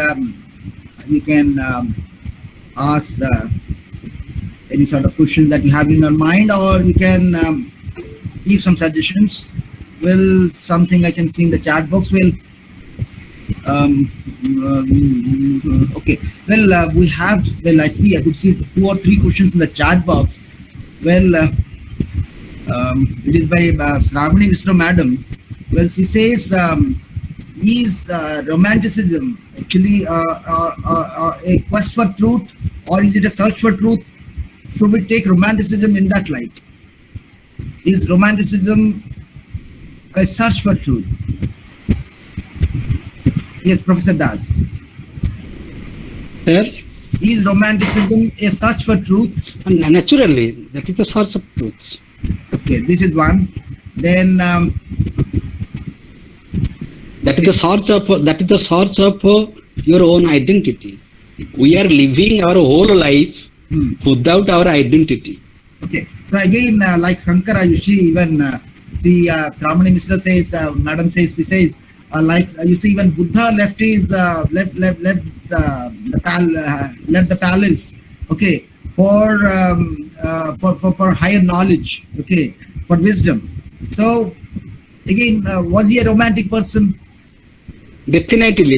you can ask any sort of question that you have in your mind, or you can give some suggestions. Well, something I can see in the chat box. Well, okay. Well, I could see 2 or 3 questions in the chat box. Well, it is by Shravani Mishra Madam. Well, she says, is romanticism actually a quest for truth, or is it a search for truth? Should we take romanticism in that light? Is romanticism a search for truth? Yes, Professor Das. Sir? Is romanticism a search for truth? And naturally, that is the source of truth. Okay, this is one. Then That is the source of your own identity. We are living our whole life without our identity. okay. So again, like Sankara, you see even Shravani Mishra says, Madam says, she says, you see even Buddha left the palace, okay, for higher knowledge, okay, for wisdom. So again, was he a romantic person? Definitely.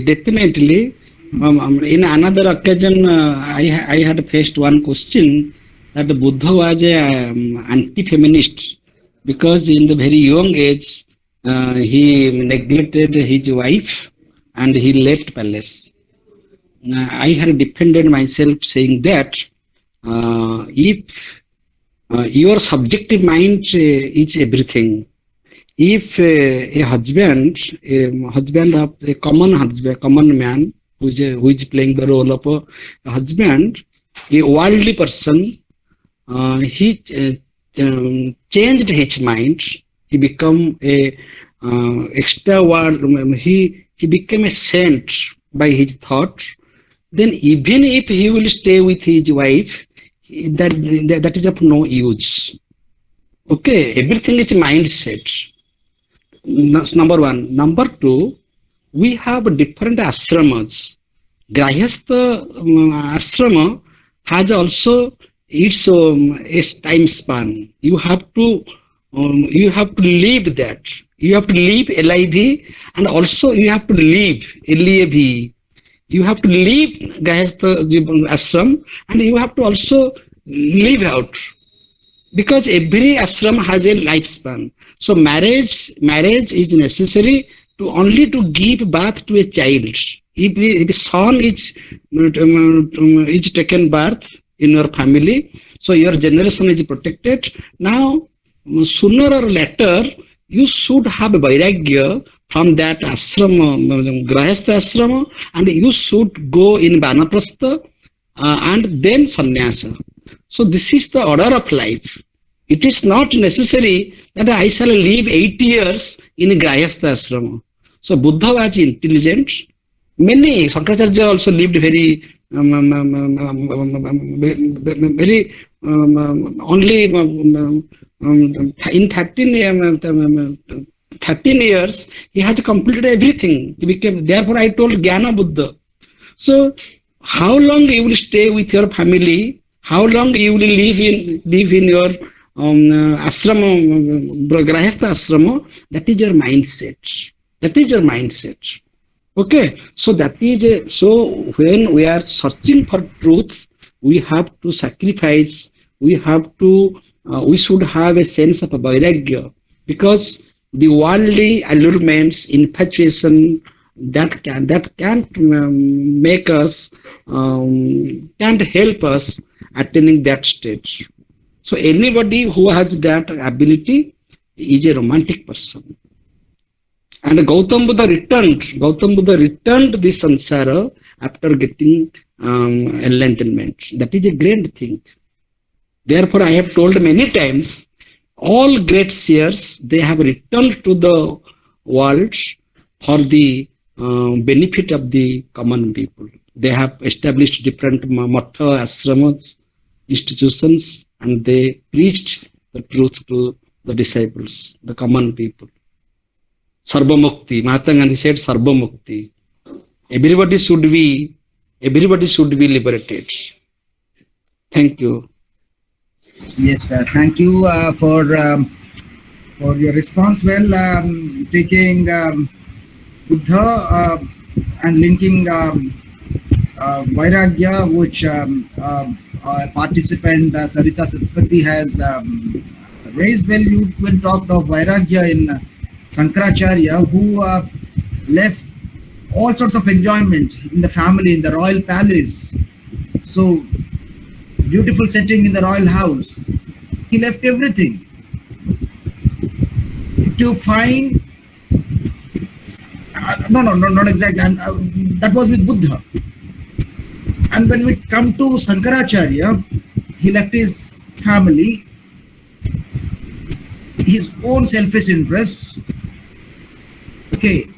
In another occasion, I had faced one question that Buddha was an anti-feminist because in the very young age he neglected his wife and he left palace. I had defended myself saying that if your subjective mind is everything, if a husband of a common man who is playing the role of a husband, a worldly person, he changed his mind. He become a extrovert. He became a saint by his thought. Then even if he will stay with his wife, that is of no use. Okay, everything is mindset. That's number one. Number two, we have different ashramas. Grahastha ashrama has also its a time span. You have to live that. You have to live LIV, and also you have to live LAV. You have to live Grahastha ashram, and you have to also live out. Because every ashram has a lifespan. So marriage is necessary to only to give birth to a child. If a son is taken birth in your family, so your generation is protected. Now, sooner or later, you should have a vairagya from that ashram, grahastha ashram, and you should go in vanaprastha and then sannyasa. So this is the order of life. It is not necessary that I shall live 80 years in a grahastha ashram. So Buddha was intelligent. Many Sankaracharya also lived very very only in 13 years he has completed everything. He became, therefore I told Jnana Buddha. So how long you will stay with your family? How long you will live in your ashrama, grahastha ashrama? That is your mindset. That is your mindset. Okay, so that is so when we are searching for truth, we have to sacrifice. We have to. We should have a sense of vairagya, because the worldly allurements, infatuation, that can't make us, can't help us attaining that stage. So anybody who has that ability is a romantic person. And Gautam Buddha returned the samsara after getting enlightenment. That is a great thing. Therefore, I have told many times, all great seers, they have returned to the world for the benefit of the common people. They have established different matha, ashramas, institutions, and they preached the truth to the disciples, the common people. Sarva Mukti. Mahatma Gandhi said Sarva Mukti. Everybody should be liberated. Thank you. Yes, thank you for your response. Well, taking Buddha and linking Vairagya, which participant Sarita Satpati has raised. Well, you when talked of Vairagya in Sankaracharya, who left all sorts of enjoyment in the family, in the royal palace. So beautiful setting in the royal house. He left everything to find. No, not exactly. That was with Buddha. And when we come to Sankaracharya, he left his family, his own selfish interests, okay,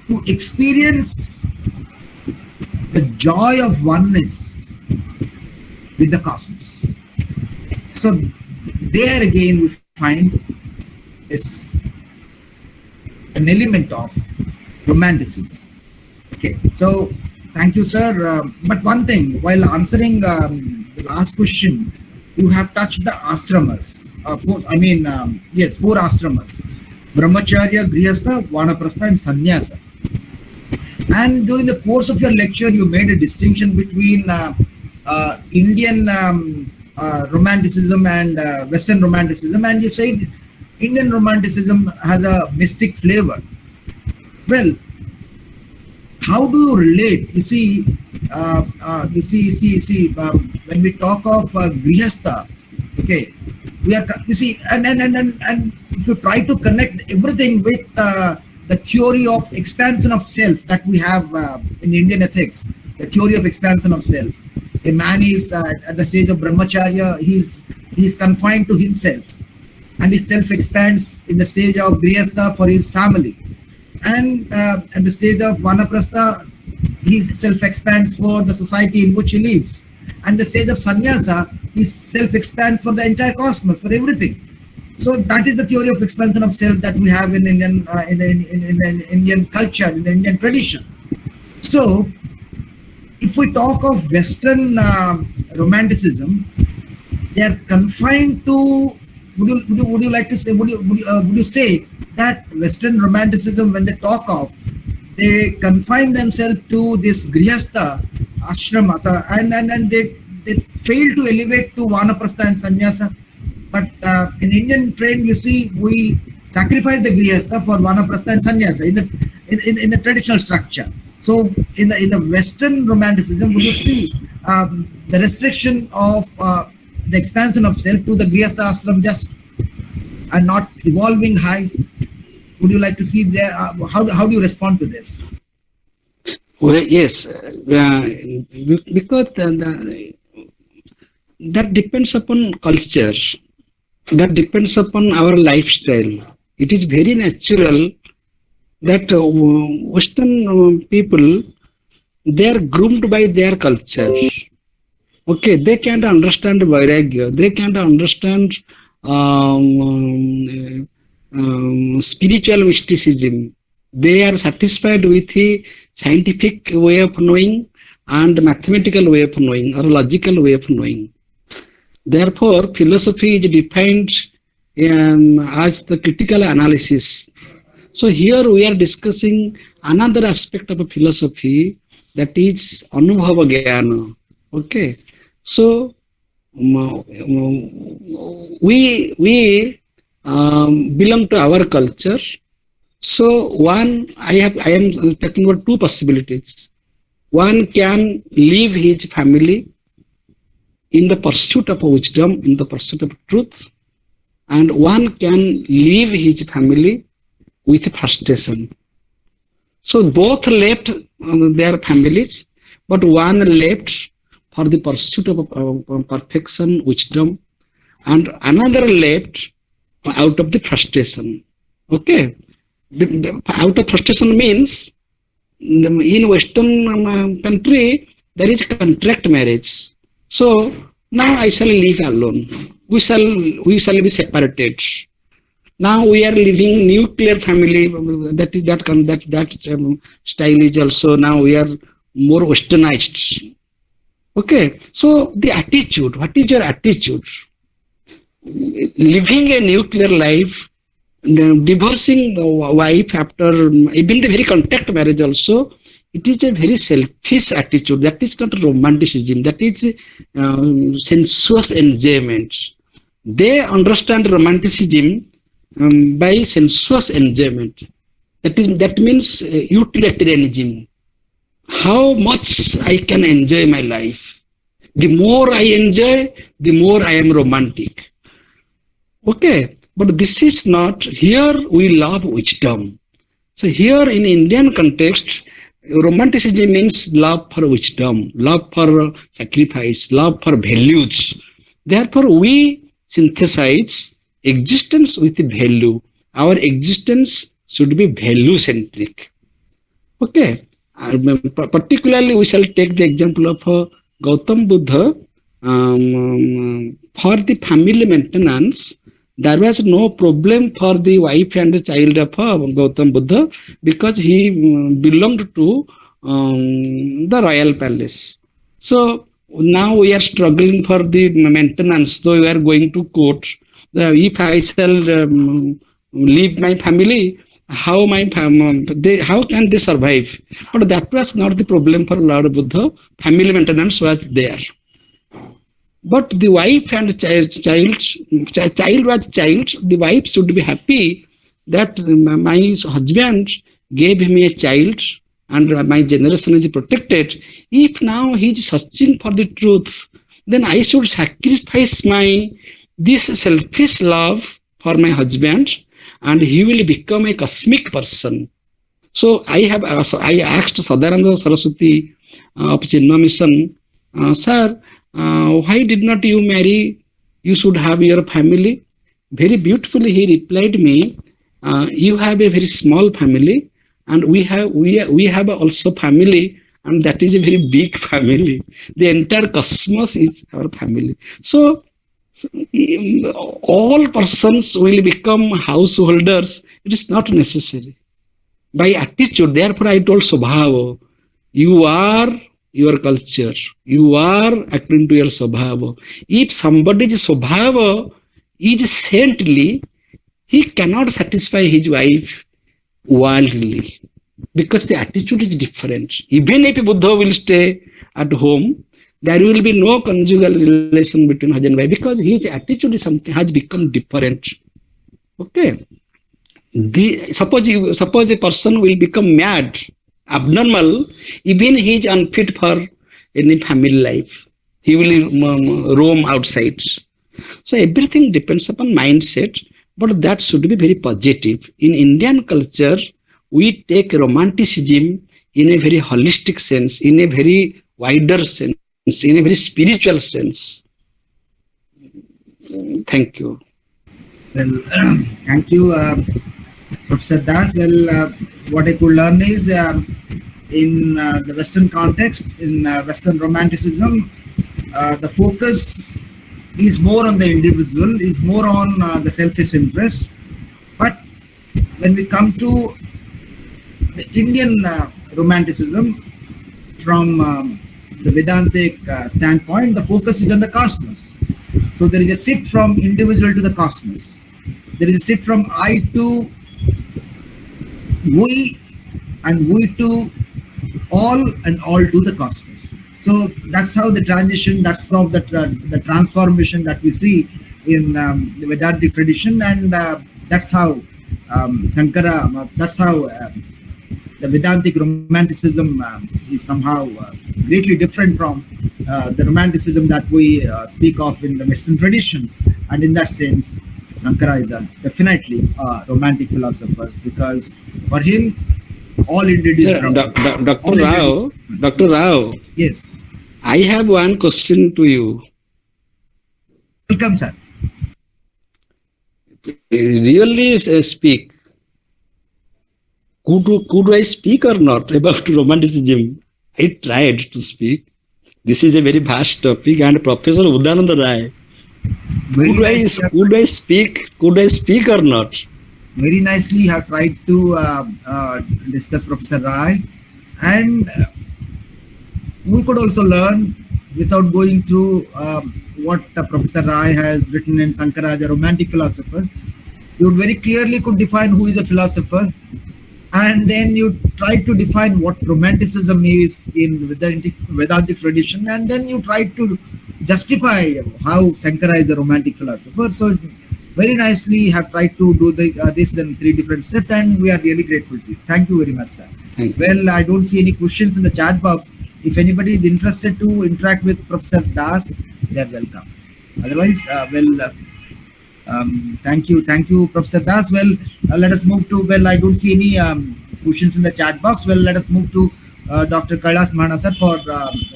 to experience the joy of oneness with the cosmos. So there again we find is an element of romanticism. Okay, so thank you, sir. But one thing, while answering the last question, you have touched the ashramas. Four ashramas: Brahmacharya, Grihastha, Vanaprastha, and Sannyasa. And during the course of your lecture, you made a distinction between Indian romanticism and Western romanticism, and you said Indian romanticism has a mystic flavor. Well, how do you relate? You see, when we talk of Grihastha, okay, we are, you see, and if you try to connect everything with the theory of expansion of self that we have in Indian ethics, the theory of expansion of self. A man is at the stage of Brahmacharya, he's confined to himself, and his self expands in the stage of Grihastha for his family. And at the stage of Vanaprastha, his self expands for the society in which he lives. And the stage of Sannyasa, his self expands for the entire cosmos, for everything. So that is the theory of expansion of self that we have in Indian in Indian culture, in the Indian tradition. So, if we talk of Western romanticism, they are confined to. Would you like to say? Would you say that Western romanticism, when they talk of, they confine themselves to this Grihastha ashrama, and they fail to elevate to Vanaprastha and Sannyasa. But in Indian trend, you see, we sacrifice the Grihastha for Vanaprastha and Sannyasa in the traditional structure. So in the Western romanticism, would you see the restriction of the expansion of self to the Grihastha ashram just and not evolving high? Would you like to see there? How do you respond to this? Well, yes, because that depends upon culture. That depends upon our lifestyle. It is very natural that Western people, they are groomed by their culture. Okay, they can't understand vairagya. They can't understand spiritual mysticism. They are satisfied with the scientific way of knowing and mathematical way of knowing or logical way of knowing. Therefore, philosophy is defined as the critical analysis. So here we are discussing another aspect of a philosophy, that is anubhava jnana. Okay, so we belong to our culture. So I am talking about two possibilities. One can leave his family in the pursuit of wisdom, in the pursuit of truth, and one can leave his family with frustration. So both left their families, but one left for the pursuit of perfection, wisdom, and another left out of the frustration. Okay, out of frustration means in Western country there is contract marriage. So now I shall live alone. We shall be separated. Now we are living nuclear family. That style is also now we are more westernized. Okay, so the attitude. What is your attitude? Living a nuclear life, divorcing the wife after even the very contact marriage also, it is a very selfish attitude. That is not romanticism. That is sensuous enjoyment. They understand romanticism by sensuous enjoyment. That means utilitarianism. How much I can enjoy my life. The more I enjoy, the more I am romantic. Okay, but this is not, here we love wisdom. So here in Indian context, romanticism means love for wisdom, love for sacrifice, love for values. Therefore, we synthesize existence with value. Our existence should be value-centric. Okay, particularly we shall take the example of Gautam Buddha. For the family maintenance, there was no problem for the wife and the child of Gautam Buddha because he belonged to the royal palace. So now we are struggling for the maintenance. So we are going to court. If I shall leave my family, how can they survive? But that was not the problem for Lord Buddha. Family maintenance was there. But the wife and child was child. The wife should be happy that my husband gave me a child and my generation is protected. If now he is searching for the truth, then I should sacrifice this selfish love for my husband, and he will become a cosmic person. So I asked Sadananda Saraswati of Chinma Mission, sir, why did not you marry? You should have your family. Very beautifully he replied me, you have a very small family, and we have also family, and that is a very big family. The entire cosmos is our family. So all persons will become householders. It is not necessary. By attitude, therefore I told Swabhava, you are your culture. You are according to your Swabhava. If somebody's Swabhava is saintly, he cannot satisfy his wife worldly because the attitude is different. Even if Buddha will stay at home, there will be no conjugal relation between husband and wife because his attitude is has become different. Okay. Suppose a person will become mad, abnormal, even he is unfit for any family life. He will roam outside. So everything depends upon mindset, but that should be very positive. In Indian culture, we take romanticism in a very holistic sense, in a very wider sense, in a very spiritual sense. Thank you. Well, thank you, Professor Das. Well, what I could learn is in the Western context, in Western Romanticism, the focus is more on the individual, is more on the selfish interest. But when we come to the Indian Romanticism, from the Vedantic standpoint, the focus is on the cosmos. So there is a shift from individual to the cosmos. There is a shift from I to we, and we to all, and all to the cosmos. So that's how the transition, that's how the transformation that we see in the Vedantic tradition, and that's how Sankara, that's how the Vedantic Romanticism is somehow greatly different from the Romanticism that we speak of in the Western tradition. And in that sense, Sankara is definitely a romantic philosopher, because for him, all India is Dr. Rao, Yes. I have one question to you. Welcome, sir. Really speak. Could I speak or not about romanticism? I tried to speak. This is a very vast topic, and Professor Udananda Rai. Could I speak or not? Very nicely you have tried to discuss Professor Rai, and we could also learn without going through what Professor Rai has written in Sankara as a romantic philosopher. You very clearly could define who is a philosopher, and then you try to define what romanticism is in Vedantic tradition, and then you try to justify how Sankara is a romantic philosopher. So very nicely have tried to do this in 3 different steps, and we are really grateful to you. Thank you very much, sir. Well, I don't see any questions in the chat box. If anybody is interested to interact with Professor Das, they are welcome. Otherwise, thank you, Professor Das. Well, let us move to, I don't see any questions in the chat box. Well, let us move to Dr. Kailas Mahana sir for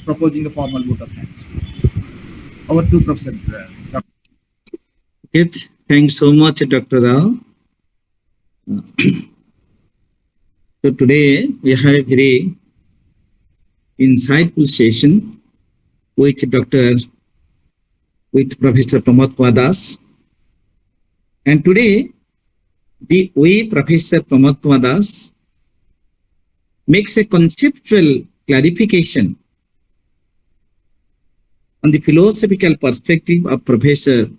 proposing a formal vote of thanks. Over to Professor. Okay, thanks so much, Dr. Rao. So today we have a very insightful session with Professor Pramod Kumar. And today, the way Professor Pramod Kumar makes a conceptual clarification on the philosophical perspective of Professor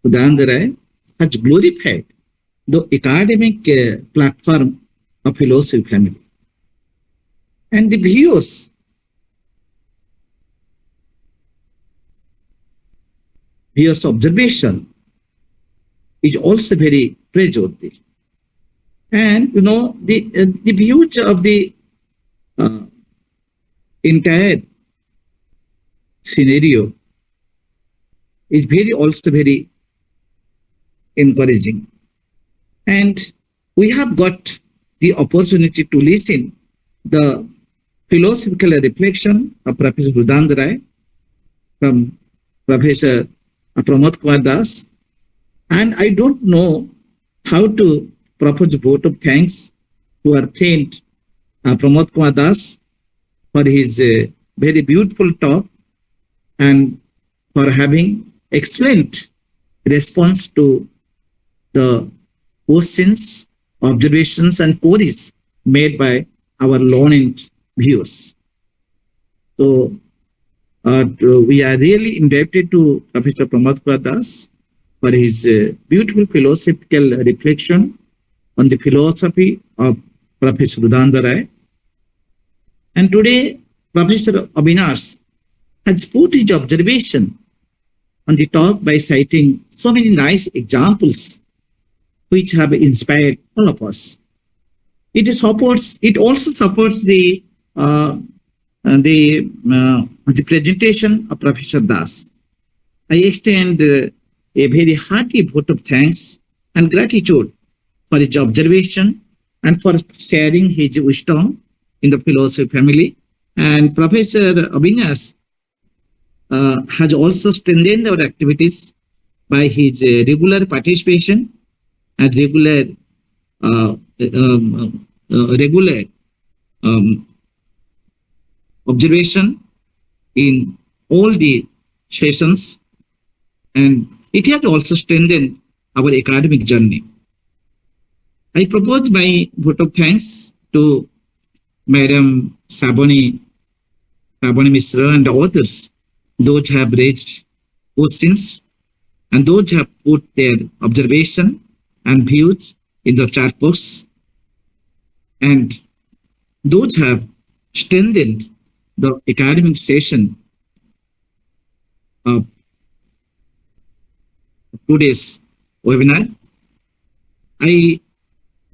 Udananda Rai has glorified the academic platform of philosophy family. And the viewers observation is also very praiseworthy. And the views of the entire scenario is also very encouraging. And we have got the opportunity to listen the philosophical reflection of Professor Udananda Rai from Professor Pramod Kumar. And I don't know how to propose a vote of thanks to our friend Pramod Kumar for his very beautiful talk and for having excellent response to the questions, observations, and queries made by our learned viewers. So we are really indebted to Professor Pramod Kumar for his beautiful philosophical reflection on the philosophy of Professor Udananda Rai. And today, Professor Avinash has put his observation on the talk by citing so many nice examples which have inspired all of us. It also supports the presentation of Professor Das. I extend a very hearty vote of thanks and gratitude for his observation and for sharing his wisdom in the philosophy family. And Professor Avinash has also strengthened our activities by his regular participation and regular observation in all the sessions, and it has also strengthened our academic journey. I propose my vote of thanks to Madam Saboni Misra and others, those who have raised questions and those who have put their observation and views in the chat box, and those who have strengthened the academic session of today's webinar. I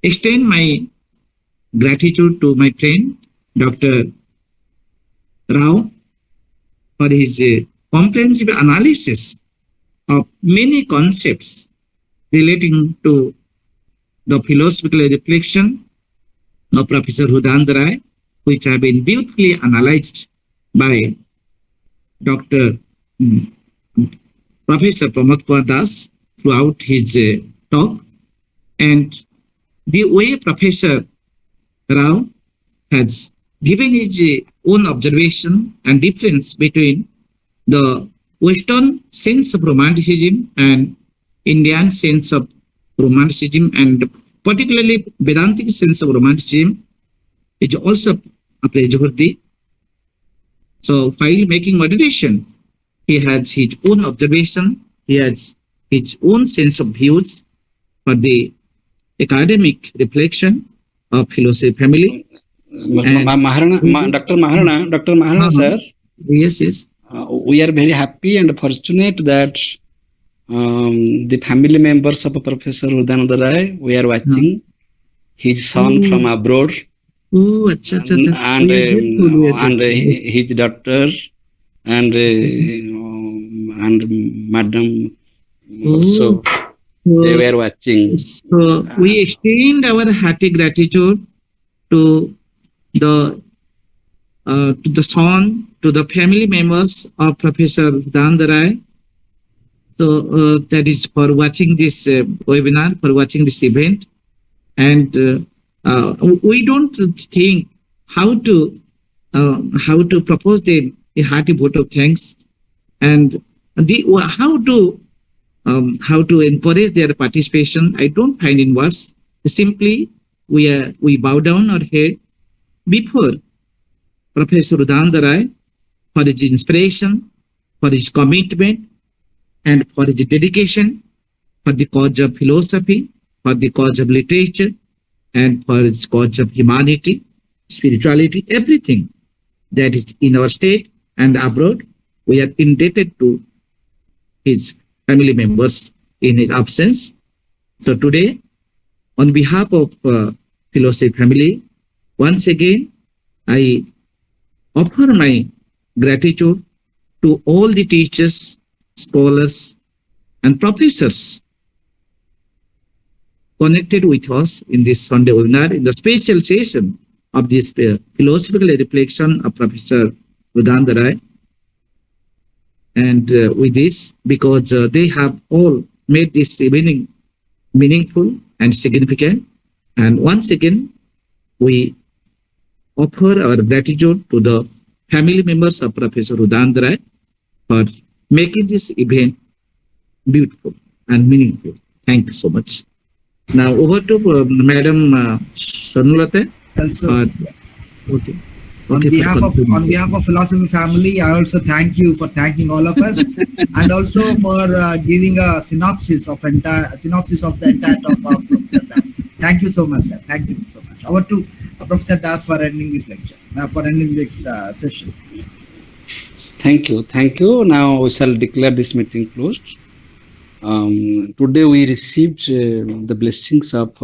extend my gratitude to my friend Dr. Rao for his comprehensive analysis of many concepts relating to the philosophical reflection of Professor Hudand Rai, which have been beautifully analyzed by Dr. Professor Pramod Kumar throughout his talk, and the way Professor Rao has given his own observation and difference between the Western sense of romanticism and Indian sense of romanticism, and particularly Vedantic sense of romanticism, is also praiseworthy. So while making moderation, he has his own observation, he has his own sense of views for the academic reflection of philosophy family. Dr. Maharana, sir. Yes. We are very happy and fortunate that the family members of Professor Udananda Rai, we are watching his son from abroad, and his daughter, and madam also, they were watching. So we extend our hearty gratitude to the son, to the family members of Professor Hudand Rai. So that is for watching this webinar, for watching this event, and we don't think how to propose them a hearty vote of thanks, and how to encourage their participation. I don't find in words. Simply we bow down our head before Professor Hudand Rai for his inspiration, for his commitment, and for his dedication for the cause of philosophy, for the cause of literature, and for its cause of humanity, spirituality, everything that is in our state and abroad. We are indebted to his family members in his absence. So today, on behalf of philosophy family, once again, I offer my gratitude to all the teachers, scholars, and professors connected with us in this Sunday webinar, in the special session of this philosophical reflection of Professor Hudand Rai. And with this, because they have all made this evening meaningful and significant. And once again, we offer our gratitude to the family members of Professor Hudand Rai for making this event beautiful and meaningful. Thank you so much. Now over to Madam Sanulate. Also, Okay. on behalf of philosophy family, I also thank you for thanking all of us, and also for giving a synopsis of the entire talk of Professor Das. Thank you so much, sir. Thank you so much. Over to Professor Das for ending this lecture, for ending this session. Thank you. Now we shall declare this meeting closed. Today we received the blessings of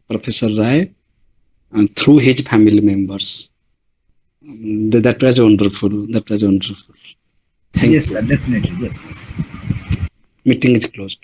Professor Rai and through his family members. That was wonderful. Thank you. Yes, sir, definitely. Yes. Meeting is closed.